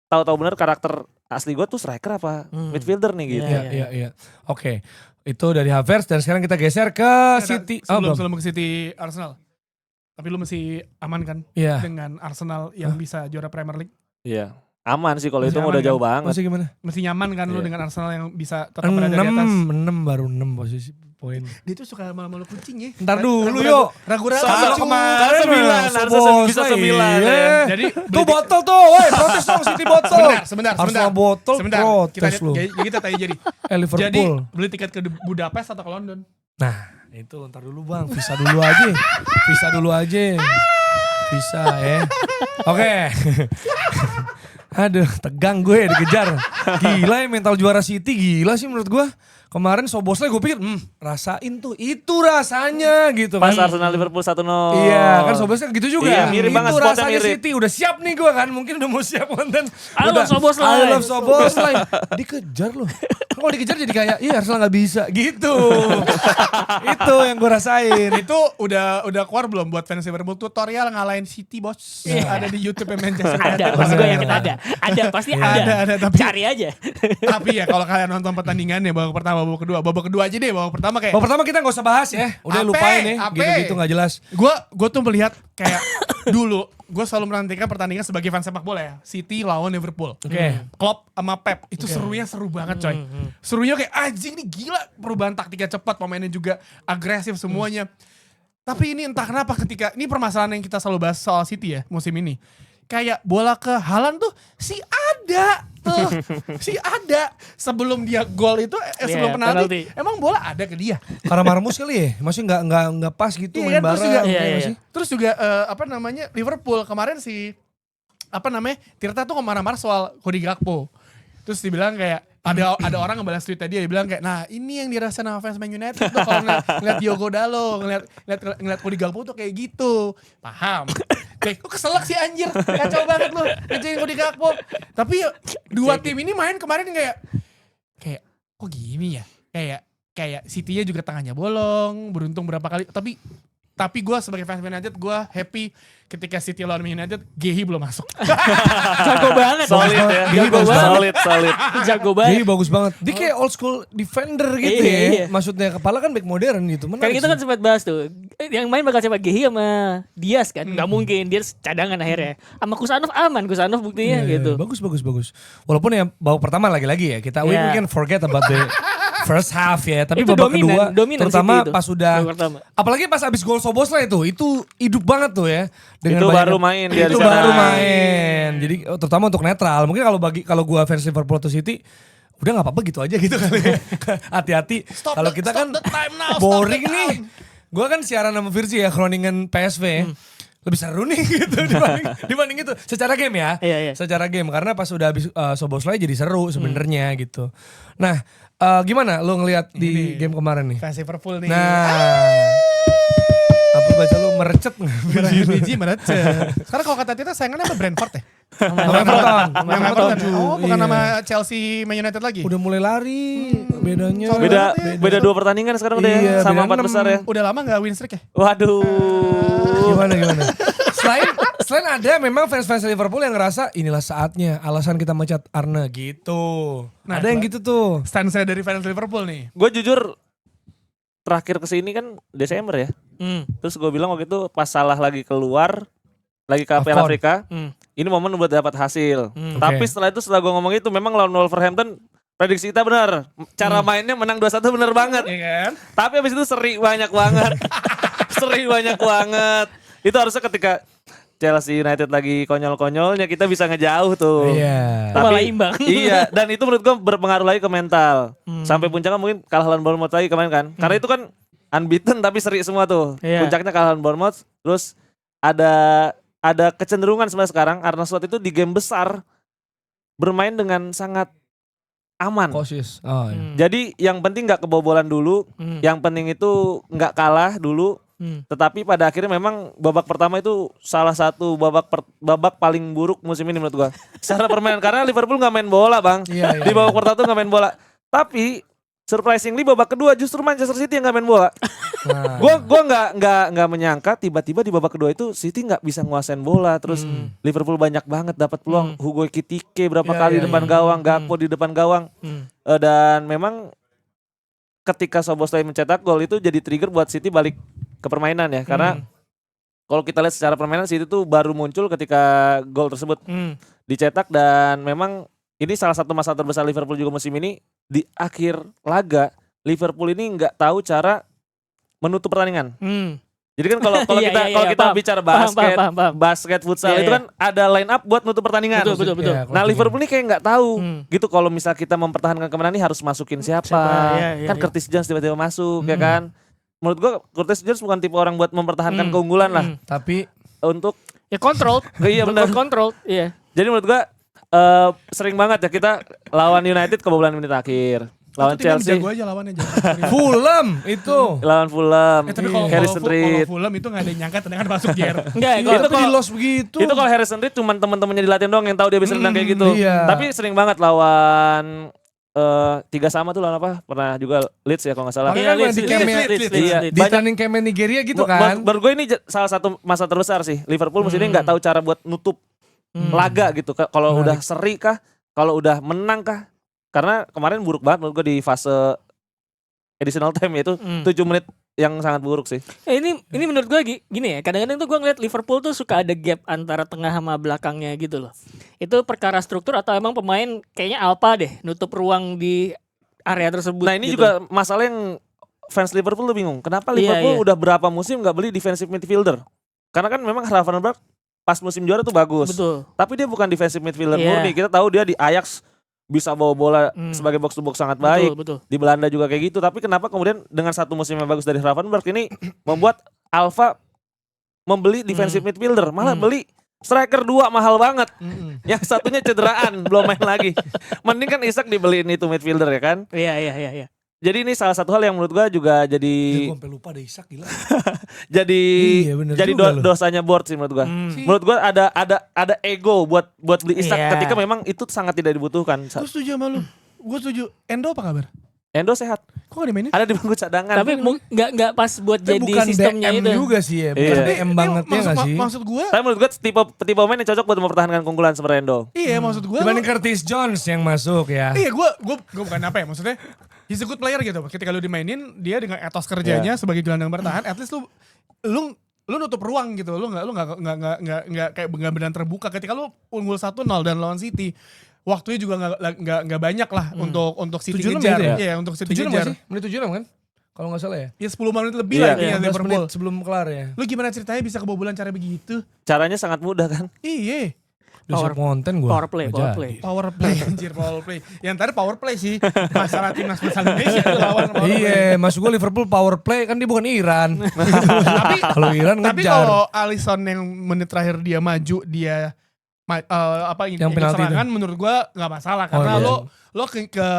tahu-tahu benar karakter asli gue tuh striker apa midfielder nih gitu. Iya. Oke. Itu dari Havertz dan sekarang kita geser ke City. Sebelum ke City Arsenal. Tapi lu masih aman kan dengan Arsenal yang bisa juara Premier League? Iya. Aman sih kalau itu Masih udah aman jauh kan? banget. Masih gimana? Masih nyaman kan lu Iya. dengan Arsenal yang bisa tetap berada di atas? 6 baru 6 posisi poin. Dia tuh suka malu-malu kucing ya. Ntar dulu yuk. Ragu-ragu. Sama kemarin Kan 9, harusnya bisa 9 ya. Jadi tuh botol tuh, woi protes dong City botol. Sebentar. Arsenal botol protes lu. Kita tanya jadi. Liverpool. Jadi beli tiket ke Budapest atau ke London? Nah itu ntar dulu bang, visa dulu aja. Visa ya. Oke. Aduh tegang gue dikejar. Gila ya mental juara City, gila sih menurut gue. Kemarin Soboslai gue pikir, rasain tuh, itu rasanya gitu kan. Pas Arsenal Liverpool 1-0. Iya kan Soboslai gitu juga. Iya, mirip banget, itu spotnya rasanya mirip. City, udah siap nih gue kan. Mungkin udah mau siap konten. I love Szoboszlai. I love Soboslai. Dikejar loh. Kalau dikejar jadi kayak, iya Arsenal gak bisa gitu. Itu yang gue rasain. Itu udah keluar belum buat fans Liverpool tutorial ngalahin City bos? Ada di YouTube Manchester Ada, United. pasti gue yakin ada. Ada, pasti ada. Tapi Cari aja. tapi ya kalau kalian nonton pertandingannya babak pertama, babak kedua aja deh. Babak pertama kayak Babak pertama kita gak usah bahas ya. Udah Ape, lupain ya. ape. Gitu-gitu gak jelas. gue tuh melihat kayak dulu gue selalu menantikan pertandingan sebagai fans sepak bola ya, City lawan Liverpool. Oke. Klopp sama Pep itu serunya seru banget coy. Serunya kayak anjing nih gila, perubahan taktiknya cepat, pemainnya juga agresif semuanya. Tapi ini entah kenapa ketika ini permasalahan yang kita selalu bahas soal City ya musim ini. Kayak bola ke Haaland tuh si ada sebelum dia gol itu sebelum penalti. Emang bola ada ke dia. Karena Marmus kali ya. Maksudnya gak pas gitu main Iya, terus bareng. juga, Iya. terus juga Liverpool kemarin Tirta tuh marah-marah soal Cody Gakpo. Terus dibilang kayak ada orang ngebalas tweetnya dia bilang kayak, nah ini yang dirasain sama fans Man United tuh kalau ngeliat Diogo Dalot, ngeliat Cody Gakpo tuh kayak gitu. Paham? Kayak lu keselak sih anjir, kacau banget lu ngecekin Cody Gakpo. Tapi dua tim ini main kemarin kayak kok gini ya? Kayak City-nya juga tangannya bolong, beruntung berapa kali. Tapi gue sebagai fans Man United, gue happy ketika City lawan Man United, Gehi belum masuk. Jago banget. Solid ya. Jago banget. Solid. Jago Jadi banget. bagus banget. Dia kayak old school defender gitu Iya. ya. Maksudnya kepala kan back modern gitu. Kan kita kan sempat bahas tuh, yang main bakal siapa, Gehi sama Dias kan, nggak mungkin dia cadangan akhirnya. Sama Kusanov aman, Kusanov buktinya gitu. Bagus. Walaupun ya babak pertama lagi-lagi ya kita we can forget about the first half ya. Tapi Itu babak kedua dominan terutama City itu. pas sudah Babak pertama. apalagi pas abis gol Szoboszlai itu hidup banget tuh ya. Itu baru main dia Itu di sana. baru main. Jadi terutama untuk netral. Mungkin kalau gua fans Liverpool atau City udah nggak apa-apa gitu aja gitu kali ya. Hati-hati. Kalau kita kan Stop the time now, boring stop the nih. Gua kan siaran sama Virsi ya Groningen PSV ya. Lebih seru nih gitu dibanding itu secara game ya. Iya. Secara game karena pas udah habis Szoboszlai jadi seru sebenarnya gitu. Nah, gimana lo ngelihat di game kemarin nih? Fans Liverpool nih. Nah. Apa baca lu merecet Biji merecet. Sekarang kalau kata Tita sayangannya apa Brentford ya? Sama Everton. Sama Everton. Oh, bukan Iya. nama Chelsea Man United lagi. Udah mulai lari bedanya. Beda 2 pertandingan sekarang udah Iya, ya sama beda 4 6. besar ya. Udah lama gak win streak ya? Waduh. Gimana? Selain ada memang fans-fans Liverpool yang ngerasa inilah saatnya alasan kita mecat Arne gitu. Nah, Ada yang gitu tuh. Stand saya dari fans Liverpool nih. Gue jujur terakhir kesini kan Desember ya. Terus gue bilang waktu itu pas Salah lagi keluar, lagi ke Piala Afcon. Afrika, ini momen buat dapat hasil. Tapi setelah itu setelah gue ngomong itu memang lawan Wolverhampton prediksi kita benar. Cara mainnya menang 2-1 benar banget. Iya kan? Tapi abis itu seri banyak banget. Itu harusnya ketika Chelsea United lagi konyol-konyolnya kita bisa ngejauh tuh. Iya. Malah imbang. Iya, dan itu menurut gue berpengaruh lagi ke mental. Sampai puncaknya mungkin kalah lawan Bournemouth lagi kemarin kan. Karena itu kan unbeaten tapi seri semua tuh. Iya. Puncaknya kalah lawan Bournemouth, terus ada kecenderungan sebenarnya sekarang Arne Slot itu di game besar bermain dengan sangat aman. Cautious. Oh, iya. Jadi yang penting nggak kebobolan dulu, yang penting itu nggak kalah dulu. Tetapi pada akhirnya memang babak pertama itu salah satu babak paling buruk musim ini menurut gua. Secara permainan karena Liverpool nggak main bola bang. Iya, Di babak pertama tuh nggak main bola. Tapi surprisingly babak kedua justru Manchester City yang nggak main bola. Nah. Gua nggak menyangka tiba-tiba di babak kedua itu City nggak bisa nguasain bola. Terus Liverpool banyak banget dapat peluang. Hugo Ekitike berapa kali di depan gawang, Gakpo di depan gawang. Dan memang ketika Szoboszlai mencetak gol itu jadi trigger buat City balik ke permainan ya. Karena kalau kita lihat secara permainan City itu baru muncul ketika gol tersebut dicetak dan memang ini salah satu masalah terbesar Liverpool juga musim ini. Di akhir laga Liverpool ini nggak tahu cara menutup pertandingan. Jadi kan kalau kita bicara basket futsal itu kan ada line up buat nutup pertandingan. Betul. Nah Liverpool ini kayak nggak tahu gitu kalau misal kita mempertahankan kemenangan ini harus masukin siapa. Kan Curtis Jones tiba-tiba masuk ya kan. Menurut gua Curtis Jones bukan tipe orang buat mempertahankan keunggulan lah. Tapi untuk ya kontrol. Iya benar. Kontrol. Iya. Jadi menurut gua sering banget ya kita lawan United kebobolan menit akhir. Lawan Chelsea. Jago aja lawannya. Fulham itu. Lawan Fulham. Tapi kalau Harrison Reed. Fulham itu gak ada yang nyangka tendangan masuk Jer. Enggak, Itu kalau di loss begitu. Itu kalau Harrison Reed cuma teman-temannya di latihan doang yang tahu dia bisa nendang kayak gitu. Iya. Tapi sering banget lawan 3-3 tuh lawan apa? Pernah juga Leeds ya kalau nggak salah. Makanya kan di Iya. di tanding Kemen Nigeria gitu kan. Menurut gue ini salah satu masalah terbesar sih. Liverpool musim ini nggak tahu cara buat nutup laga gitu. Kalau udah seri kah? Kalau udah menang kah? Karena kemarin buruk banget menurut gue di fase additional time itu 7 menit yang sangat buruk sih. Ini menurut gue gini ya, kadang-kadang tuh gue ngeliat Liverpool tuh suka ada gap antara tengah sama belakangnya gitu loh. Itu perkara struktur atau emang pemain kayaknya alpa deh nutup ruang di area tersebut. Nah ini gitu. juga masalah yang fans Liverpool tuh bingung. Kenapa Liverpool udah berapa musim gak beli defensive midfielder? Karena kan memang Gravenberch pas musim juara tuh bagus. Betul. Tapi dia bukan defensive midfielder murni. Kita tahu dia di Ajax bisa bawa bola sebagai box to box sangat baik. Betul. Di Belanda juga kayak gitu. Tapi kenapa kemudian dengan satu musim yang bagus dari Gravenberch ini membuat Alpha membeli defensive midfielder, malah beli striker 2 mahal banget. Yang satunya cederaan, belum main lagi. Mending kan Isak dibeliin itu midfielder ya kan? Iya. Jadi ini salah satu hal yang menurut gua juga jadi Gue sampai lupa deh Isak gila. jadi Iya, bener jadi juga loh. dosanya board sih menurut gua. Menurut gua ada ego buat beli Isak ketika memang itu sangat tidak dibutuhkan. Gue setuju sama lu. Gue setuju. End apa kabar? Endo sehat. Kok gak dimainin? Ada di bangku cadangan. Tapi nggak pas buat Tapi jadi bukan sistemnya DM itu. juga sih ya. Bukan Iya. DM banget ya gak sih? Maksud gue, Tapi menurut gue tipe pemain yang cocok buat mempertahankan keunggulan seperti Endo. iya maksud gue. Dibanding Curtis Jones yang masuk ya. Iya gue bukan apa ya maksudnya. He's a good player gitu. Ketika lu dimainin, dia dengan etos kerjanya sebagai gelandang bertahan, at least lu nutup ruang gitu. Lu nggak kayak benar-benar terbuka. Ketika lu unggul 1-0 dan lawan City, waktunya juga nggak banyak lah untuk City 7-6 ngejar. gitu ya? Iya, untuk City 7 ngejar. sih? Menit 76 kan? Kalau gak salah ya. Ya 10 menit lebih Iya. lah intinya 15 Liverpool. menit sebelum kelar ya. Lu gimana ceritanya bisa kebobolan cara begitu? Caranya sangat mudah kan. Iya. Udah siap konten gue. Power play. Power play, anjir power play. Yang tadi power play sih. Masalah timnas futsal Indonesia itu lawan power play. Iya, maksud gue Liverpool power play kan dia bukan Iran. Tapi Kalau Iran Tapi ngejar. kalau Alisson yang menit terakhir dia maju dia Yang penalti serangan menurut gua nggak masalah karena iya. lo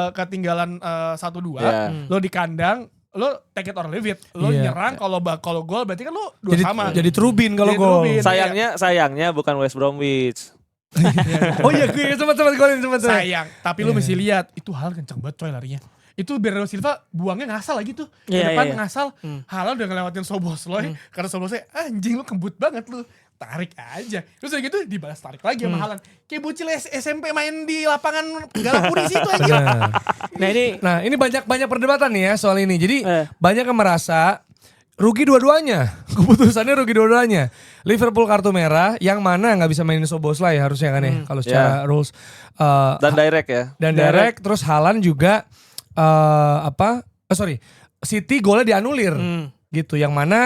ketinggalan 1-2 Iya. lo di kandang lo take it or leave it lo Iya. nyerang kalau gol berarti kan lo dua sama Jadi Trubin kalau Jadi gol. Trubin. Sayangnya bukan West Bromwich. Oh iya gue sempat golin sempat. sayang tapi lo Iya. mesti lihat itu hal kenceng banget coy larinya itu Bernardo Silva buangnya ngasal lagi tuh ke Iya, depan iya. ngasal Haaland udah ngelewatin Szoboszlai karena Szoboszlai anjing lu kembut banget lu tarik aja terus udah gitu dibalas tarik lagi sama Haaland kayak bocil SMP main di lapangan galak puri situ aja Nah ini Nah ini banyak perdebatan nih ya soal ini. Jadi Eh. banyak yang merasa rugi dua-duanya. Keputusannya rugi dua-duanya. Liverpool kartu merah yang mana nggak bisa mainin Szoboszlai harusnya kan ya. Kalau secara rules. Dan direct ya. Dan direct. Terus Haaland juga City golnya dianulir. Gitu. Yang mana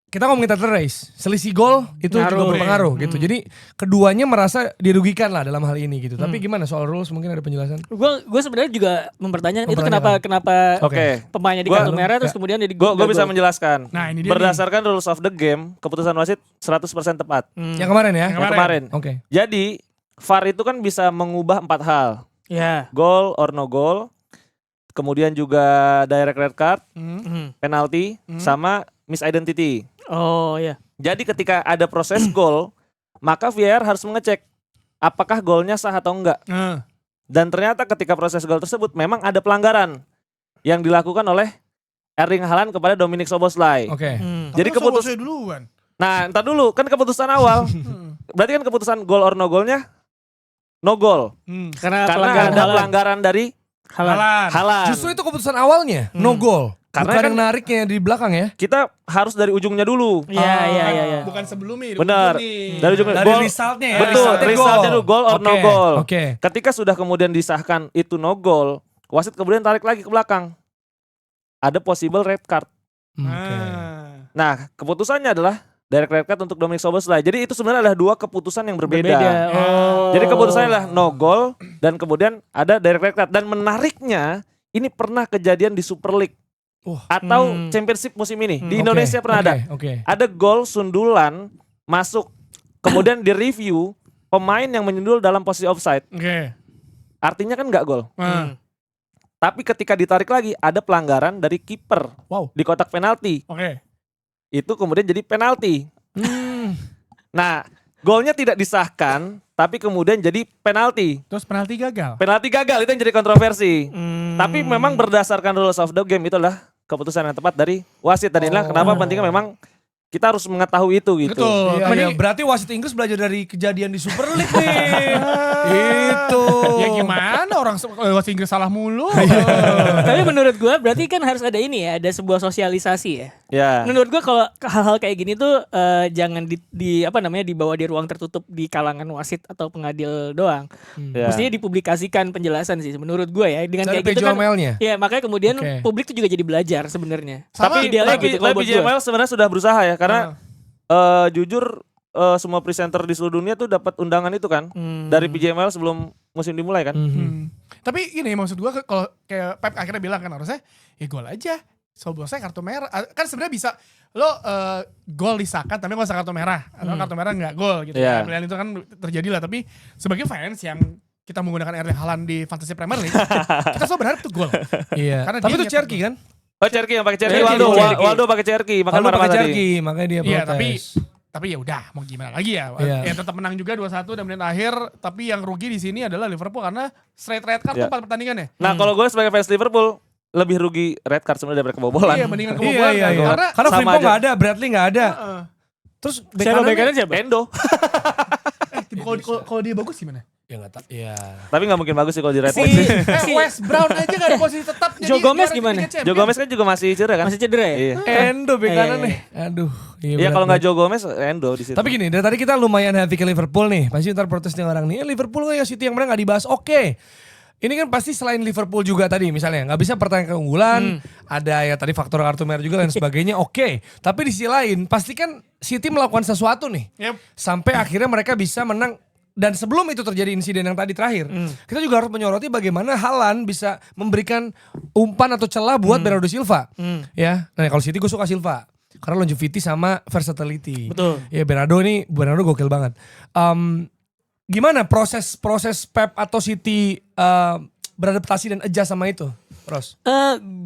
kita ngomongin title race, selisih gol itu juga Ngaruh. berpengaruh gitu. Jadi keduanya merasa dirugikan lah dalam hal ini gitu. Tapi gimana soal rules mungkin ada penjelasan? gue sebenarnya juga mempertanyakan itu kenapa Oke. pemainnya di Gua- kartu merah terus kemudian jadi Gue bisa menjelaskan. Nah, ini dia Berdasarkan rules of the game, keputusan wasit 100% tepat. Yang kemarin ya? Yang Yang kemarin. Oke. Jadi VAR itu kan bisa mengubah 4 hal. goal or no goal, kemudian juga direct red card, penalti, sama misidentity. Oh ya. Jadi ketika ada proses gol, maka VAR harus mengecek apakah golnya sah atau enggak. Dan ternyata ketika proses gol tersebut memang ada pelanggaran yang dilakukan oleh Erling Haaland kepada Dominik Szoboszlai. Oke. Jadi keputusan duluan. Nah, entar dulu, kan keputusan awal. Berarti kan keputusan goal or no goalnya no goal. Karena ada pelanggaran dari Haaland. Justru itu keputusan awalnya, no goal. Karena bukan kan yang nariknya di belakang ya. Kita harus dari ujungnya dulu. Iya. Bukan sebelumnya. Benar. Dari ujungnya. Dari Goal. resultnya ya. Betul, resultnya dulu goal or no goal. Oke. Ketika sudah kemudian disahkan itu no goal, wasit kemudian tarik lagi ke belakang. Ada possible red card. Nah, keputusannya adalah direct red card untuk Dominik Szoboszlai. Jadi itu sebenarnya adalah dua keputusan yang berbeda. Jadi keputusannya adalah no goal dan kemudian ada direct red card. Dan menariknya ini pernah kejadian di Super League atau Championship musim ini. Di Indonesia pernah ada. Ada gol sundulan masuk, kemudian di review pemain yang menyundul dalam posisi offside. Artinya kan nggak gol. Tapi ketika ditarik lagi ada pelanggaran dari kiper di kotak penalti. Itu kemudian jadi penalti. Nah, golnya tidak disahkan, tapi kemudian jadi penalti. Terus penalti gagal. Penalti gagal itu yang jadi kontroversi. Tapi memang berdasarkan rules of the game itu adalah keputusan yang tepat dari wasit. Dan inilah kenapa pentingnya memang kita harus mengetahui itu gitu. Betul. Iya, berarti wasit Inggris belajar dari kejadian di Super League nih. Itu. Ya gimana orang wasit Inggris salah mulu. Tapi menurut gue berarti kan harus ada ini ya, ada sebuah sosialisasi ya. Menurut gue kalau hal-hal kayak gini tuh jangan dibawa di ruang tertutup di kalangan wasit atau pengadil doang. Mestinya dipublikasikan penjelasan sih menurut gue ya. Dengan kayak gitu kan. Ya makanya kemudian publik tuh juga jadi belajar sebenarnya. Tapi PJML sebenarnya sudah berusaha ya. Karena jujur semua presenter di seluruh dunia tuh dapat undangan itu kan dari PJML sebelum musim dimulai kan. Tapi ini maksud gua kalau kayak Pep akhirnya bilang kan harusnya ya gol aja. Szoboszlai kartu merah. Kan sebenarnya bisa lo gol disahkan tapi nggak usah kartu merah atau kartu merah nggak gol gitu. Pilihan itu kan terjadi lah. Tapi sebagai fans yang kita menggunakan Erling Haaland di Fantasy Premier League, kita selalu berharap itu gol. Iya. Tapi itu Cherky kan? Oh Cherky yang pakai Cherky, Waldo pakai Cherky, makanya makanya dia protes. Iya, tapi ya udah mau gimana lagi ya. Ya tetap menang juga 2-1 dan menit akhir, tapi yang rugi di sini adalah Liverpool karena straight red card 4 pertandingan ya. Nah, kalau gue sebagai fans Liverpool lebih rugi red card sebenarnya daripada kebobolan. Iya, mendingan kebobolan. Karena Frimpong enggak ada, Bradley enggak ada. Terus bek kanannya siapa? Endo. Kalau dia bagus gimana? Ya enggak tahu. Ya. Tapi enggak mungkin bagus sih kalau di red card. West Brown aja enggak ada posisi tetap. Joe Gomez gimana? Joe Gomez kan juga masih cedera kan? Masih cedera ya? Iya. Endo bek kanan nih. Aduh. Iya kalau enggak Joe Gomez, Endo di situ. Tapi gini, dari tadi kita lumayan happy ke Liverpool nih. Pasti ntar protesnya orang nih, Liverpool ya City yang menang enggak dibahas. Oke. Ini kan pasti selain Liverpool juga tadi misalnya nggak bisa pertahankan keunggulan, ada ya tadi faktor kartu merah juga dan sebagainya. Oke. Tapi di sisi lain pasti kan City melakukan sesuatu nih. Sampai akhirnya mereka bisa menang. Dan sebelum itu terjadi insiden yang tadi terakhir, kita juga harus menyoroti bagaimana Haaland bisa memberikan umpan atau celah buat Bernardo Silva. Ya, nah kalau City gue suka Silva karena longevity sama versatility. Betul. Ya Bernardo gokil banget. Gimana proses Pep atau City beradaptasi dan adjust sama itu, Ros?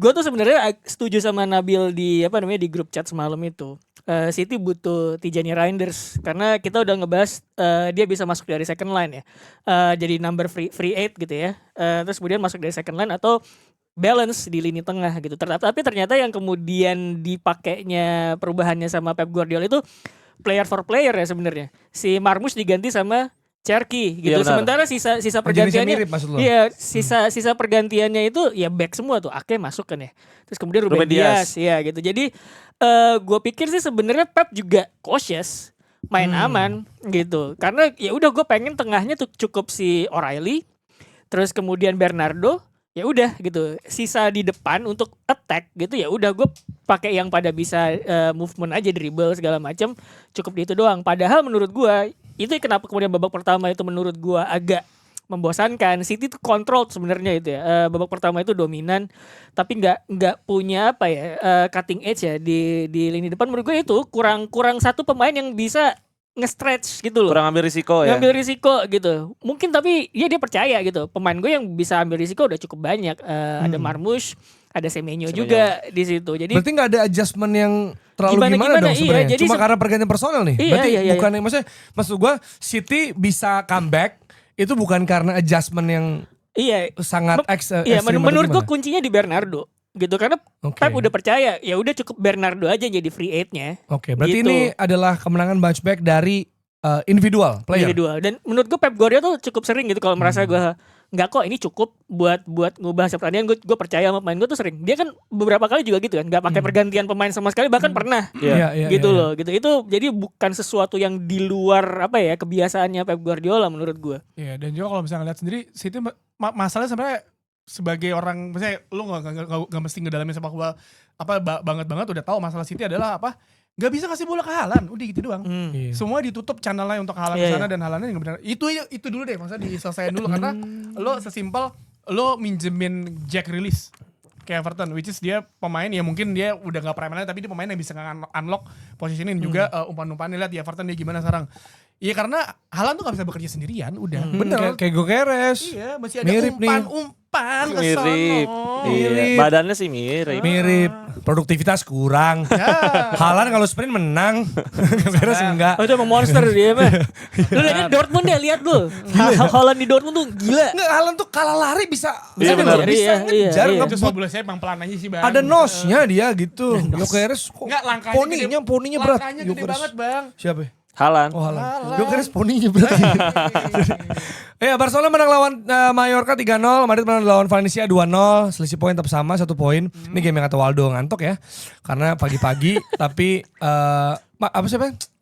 Gue tuh sebenarnya setuju sama Nabil di grup chat semalam itu. City butuh Tijani Reinders karena kita udah ngebahas dia bisa masuk dari second line ya, jadi number free 8 gitu ya, terus kemudian masuk dari second line atau balance di lini tengah gitu. Tapi ternyata yang kemudian dipakainya perubahannya sama Pep Guardiola itu player for player ya sebenarnya. Si Marmoush diganti sama Cherky gitu. Sementara sisa pergantiannya sisa pergantiannya itu ya back semua tuh. Ake masuk kan ya. Terus kemudian Ruben Dias ya gitu. Jadi gue pikir sih sebenarnya Pep juga cautious, main aman gitu. Karena ya udah gue pengen tengahnya tuh cukup si O'Reilly, terus kemudian Bernardo, ya udah gitu. Sisa di depan untuk attack gitu ya udah gue pakai yang pada bisa movement aja, dribble segala macam, cukup di itu doang. Padahal menurut gue itu kenapa kemudian babak pertama itu menurut gue agak membosankan. City tuh kontrol sebenarnya itu ya. Babak pertama itu dominan tapi nggak punya cutting edge ya di lini depan. Menurut gue itu kurang satu pemain yang bisa nge-stretch gitu loh. Kurang ambil risiko ya. Ngambil risiko gitu. Mungkin tapi dia percaya gitu. Pemain gue yang bisa ambil risiko udah cukup banyak. Ada Marmush, ada Semenyo juga di situ. Jadi berarti nggak ada adjustment yang terlalu gimana dong sebenarnya. jadi Cuma karena pergantian personal nih. Berarti bukan iya. maksud gue City bisa comeback itu bukan karena adjustment yang sangat ekstrim. Menurut gue kuncinya di Bernardo gitu karena Pep udah percaya ya udah cukup Bernardo aja jadi free agent-nya. Oke, berarti gitu. ini adalah kemenangan bounce back dari individual player. Dan menurut gue Pep Guardiola tuh cukup sering gitu kalau merasa gue nggak kok ini cukup buat ngubah hasil pertandingan. Gue percaya sama pemain gue tuh sering. Dia kan beberapa kali juga gitu kan nggak pakai pergantian pemain sama sekali bahkan pernah loh gitu. Itu jadi bukan sesuatu yang di luar kebiasaannya Pep Guardiola menurut gue. Iya, dan juga kalau misalnya lihat sendiri City masalahnya sebenarnya sebagai orang misalnya lu nggak mesti ngedalamin sepak bola banget udah tahu masalah City adalah nggak bisa kasih bola ke Haaland, udah gitu doang. Semua ditutup channelnya untuk Haaland ke sana dan Haalandnya nggak benar. Itu dulu deh, maksudnya diselesaikan dulu karena lo sesimpel lo minjemin Jack Grealish ke Everton, which is dia pemain ya mungkin dia udah nggak prime tapi dia pemain yang bisa unlock positioning juga umpan-umpannya. Lihat di Everton dia gimana sekarang. Iya karena Haaland tuh gak bisa bekerja sendirian, udah. Bener. Kayak Gyökeres. Iya, masih ada mirip umpan ke sono. Mirip. Badannya sih Mirip. Produktivitas kurang. Haaland kalau sprint menang. Gyökeres enggak. Oh itu emang monster dia mah. Lu lihat Dortmund deh, lihat lu. Haaland di Dortmund tuh gila. Enggak, Haaland tuh kalah lari bisa benar. bisa ngejar. Itu bola saya emang pelan aja sih Bang. Ada nosnya dia gitu. Gyökeres kok poninya berat. Langkahnya gede banget Bang. Siapa? Haaland. Gyökeres poninya berarti. Barcelona menang lawan Mallorca 3-0, Madrid menang lawan Valencia 2-0, selisih poin tetap sama 1 poin. Ini game yang kata Waldo ngantuk ya. Karena pagi-pagi tapi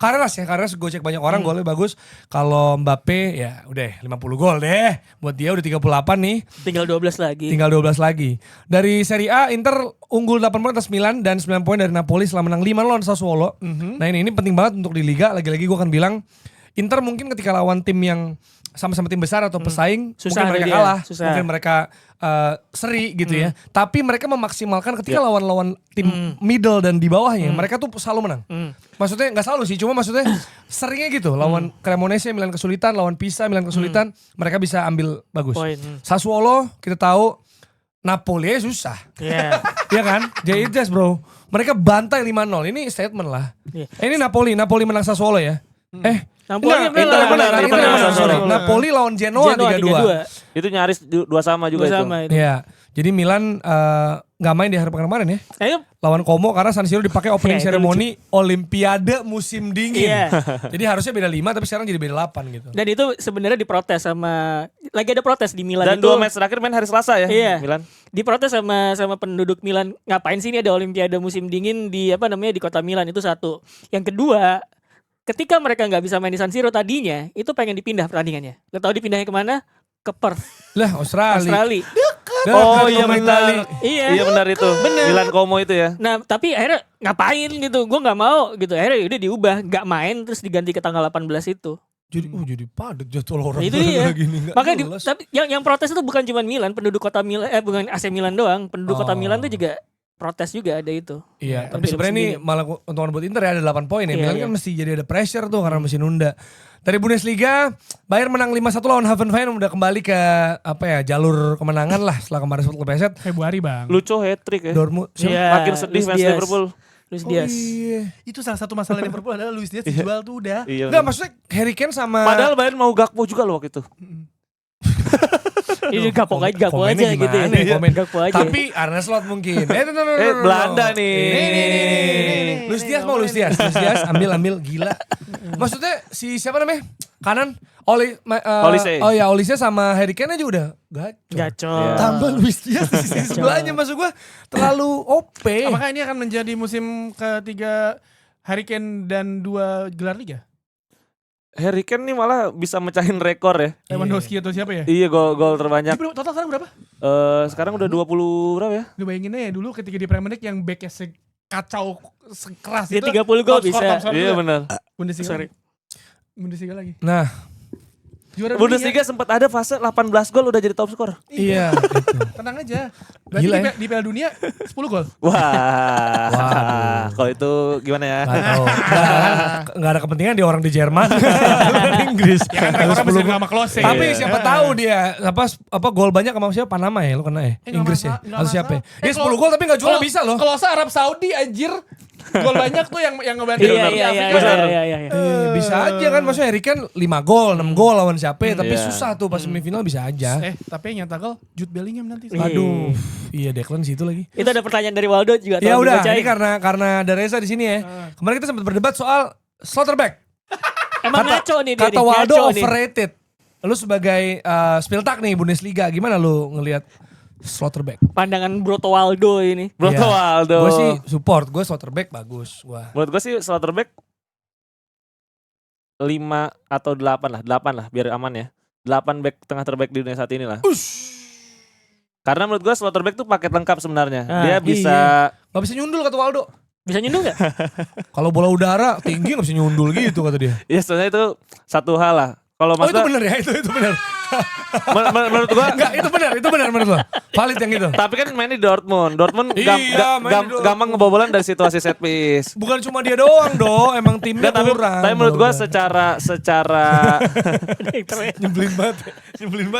Carreras gue cek banyak orang golnya bagus. Kalau Mbappe ya udah 50 gol deh. Buat dia udah 38 nih. Tinggal 12 lagi. Dari Serie A Inter unggul 8 poin atas Milan dan 9 poin dari Napoli setelah menang 5 lawan Sassuolo. Nah ini penting banget untuk di Liga. Lagi-lagi gue akan bilang Inter mungkin ketika lawan tim yang sama-sama tim besar atau pesaing susah mungkin mereka kalah, mungkin mereka seri gitu ya. Tapi mereka memaksimalkan ketika lawan-lawan tim middle dan di bawahnya, mereka tuh selalu menang. Maksudnya nggak selalu sih, cuma maksudnya seringnya gitu. Lawan Cremonese Milan kesulitan, lawan Pisa Milan kesulitan, mereka bisa ambil bagus. Sassuolo kita tahu Napoli susah. Iya kan? Jadi bro. Mereka bantai 5-0. Ini statement lah. Ini Napoli menang Sassuolo ya. Napoli lawan Genoa 3-2. Itu nyaris 2 sama juga itu. Iya. Jadi Milan nggak main di hari pekan kemarin ya. Lawan Como karena San Siro dipakai opening ceremony Olimpiade musim dingin. Jadi harusnya beda 5 tapi sekarang jadi beda 8 gitu. Dan itu sebenarnya diprotes lagi ada protes di Milan. Dan itu 2 match terakhir main hari Selasa ya. Milan. Diprotes sama penduduk Milan, ngapain sih ini ada Olimpiade musim dingin di di kota Milan, itu satu. Yang kedua, ketika mereka nggak bisa main di San Siro tadinya, itu pengen dipindah pertandingannya. Lo tau dipindahnya kemana? Ke Perth. Lah Australia. Oh iya benar. Iya benar itu. Milan Como itu ya. Nah tapi akhirnya ngapain gitu? Gue nggak mau gitu. Akhirnya udah diubah, nggak main terus diganti ke tanggal 18 itu. Jadi padat jadwal orang. Itu dia. Makanya tapi yang protes itu bukan cuma Milan, penduduk kota Milan, bukan AC Milan doang, penduduk kota Milan tuh juga protes juga ada itu. Iya, tapi sebenarnya ini malah untungan buat Inter ya, ada 8 poin ya. Milan kan mesti jadi ada pressure tuh karena mesti nunda. Dari Bundesliga, Bayern menang 5-1 lawan Hoffenheim, udah kembali ke jalur kemenangan lah setelah kemarin sempat kepleset. Februari Bang. Lucu hat-trick ya. Dortmund makin sedih fans Liverpool. Luis Diaz. Iya. Itu salah satu masalah Liverpool adalah Luis Diaz dijual tuh udah. Enggak, maksudnya Harry Kane sama padahal Bayern mau Gakpo juga loh waktu itu. Ini Gakpo aja gitu ya. Gakpo aja. Tapi Arne Slot mungkin. Belanda nih. Luis Diaz ambil gila. Maksudnya si siapa namanya? Kanan Olise. Oh ya Olise sama Harry Kane aja udah gacor. Tambah Luis Diaz di sisi sebelahnya, maksud gue terlalu OP. Apakah ini akan menjadi musim ketiga Harry Kane dan 2 gelar liga? Harry Kane nih malah bisa mecahin rekor ya. Lewandowski atau siapa ya? Iya, gol terbanyak. Total sekarang berapa? Sekarang udah 20 berapa ya? Gue bayangin aja dulu ketika di Premier League yang backnya sekacau sekeras dia itu. 30 gol bisa. Iya benar. Bundesliga lagi. Nah, Bundesliga sempat ada fase 18 gol udah jadi top skor. Iya. Tenang aja. Berarti di Piala Dunia 10 gol. Wah. Kalau itu gimana ya. Gak tahu. Gak ada kepentingan dia orang di Jerman. Inggris. Ya kan mereka masih nama Klose. Tapi siapa tahu dia apa gol banyak sama siapa Panama ya lu kena ya? Inggris ya? Atau siapa ya? Dia 10 gol tapi gak jual bisa loh. Klose Arab Saudi anjir. Gol banyak tuh yang ngebantu. Iya. Bisa aja kan maksudnya Harry Kane 5 gol, 6 gol lawan siapa tapi susah tuh pas semifinal bisa aja. Tapi yang nyata gol Jude Bellingham nanti. Aduh. Iya Declan situ lagi. Itu ada pertanyaan dari Waldo juga. Ya udah, ini karena ada Reza di sini ya. Kemarin kita sempat berdebat soal Slotterbeck. Emang ngaco nih dia. Kata Waldo overrated. Lu sebagai Spiltak nih Bundesliga, gimana lu ngelihat Slotterbeck? Pandangan Broto Waldo ini. Broto Waldo. Gue sih support, gue Slotterbeck bagus. Menurut gue sih Slotterbeck 5 atau 8 lah biar aman ya. 8 back tengah terbaik di dunia saat ini lah. Karena menurut gue Slotterbeck tuh paket lengkap sebenarnya. Dia bisa Gak bisa nyundul kata Waldo. Bisa nyundul gak? Kalau bola udara tinggi gak bisa nyundul gitu kata dia. ya sebenarnya itu satu hal lah. Kalau itu benar ya, itu benar. menurut gua enggak, itu benar menurut lo. Valid yang itu. Tapi kan main di Dortmund. Dortmund gampang ngebobolan dari situasi set piece. Bukan cuma dia doang, emang timnya kurang. Tapi menurut gua secara nyebelin banget.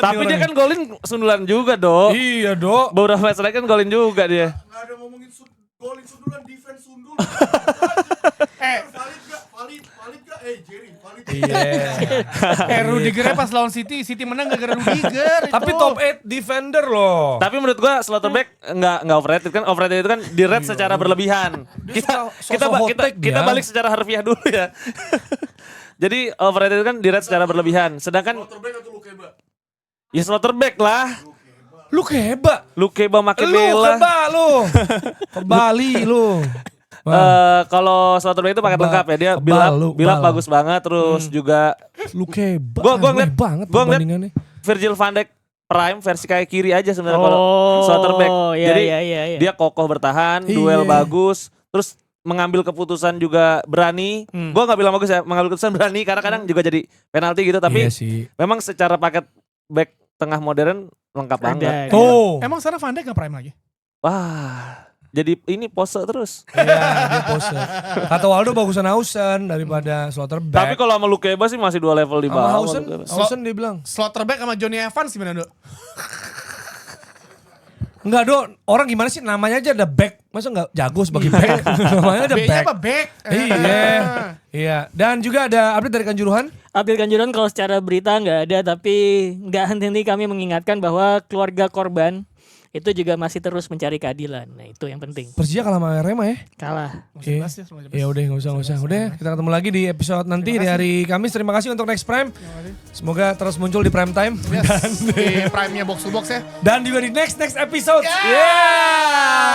Tapi dia kan golin sundulan juga, Do. Iya, Do. Beberapa match terakhir kan golin juga dia. Enggak ada ngomongin golin sundulan, defense sundul. Valid gak? Jerry, valid. Iya. Rudiger pas lawan City menang gara-gara Rudiger. Tapi top 8 defender loh. Tapi menurut gua Slotterbeck enggak overrated kan. Overrated itu kan di rate secara berlebihan. Kita balik secara harfiah dulu ya. Jadi overrated itu kan di rate secara berlebihan. Sedangkan Slotterbeck atau Lukeba? ya Slotterbeck lah. Lukeba makin bela. Ke Bali lu. Kalau Slotterbeck itu paket lengkap ya. Dia build up bagus banget terus juga Lukeba. Gua ngeliat banget gua perbandingannya. Virgil van Dijk prime versi kayak kiri aja sebenarnya kalau Slotterbeck. Jadi dia kokoh bertahan, duel bagus, terus mengambil keputusan juga berani. Gua nggak bilang bagus ya, mengambil keputusan berani karena kadang juga jadi penalti gitu. Tapi memang secara paket back tengah modern lengkap banget. Emang sana Van Dijk gak prime lagi? Wah, jadi ini pose terus. Iya, dia pose. Kata Waldo bagusan Hausen daripada Slotterbeck. Tapi kalau sama Lukeba sih masih 2 level di bawah. Hausen dia bilang. Slotterbeck sama Johnny Evans gimana, Do? Enggak, Do. Orang gimana sih namanya aja ada back. Masa enggak jago sebagai back? Namanya ada B-nya back. apa back? Iya. Dan juga ada update dari Kanjuruhan. Update Kanjuruhan kalau secara berita nggak ada, tapi nggak henti-henti kami mengingatkan bahwa keluarga korban itu juga masih terus mencari keadilan. Nah itu yang penting. Persija kalah sama Arema ya? Kalah. Ya udah nggak usah. Udah kita ketemu lagi di episode nanti di hari Kamis. Terima kasih untuk Next Prime. Semoga terus muncul di prime time. Yes, di prime-nya box to box ya. Dan juga di next episode. Yeah.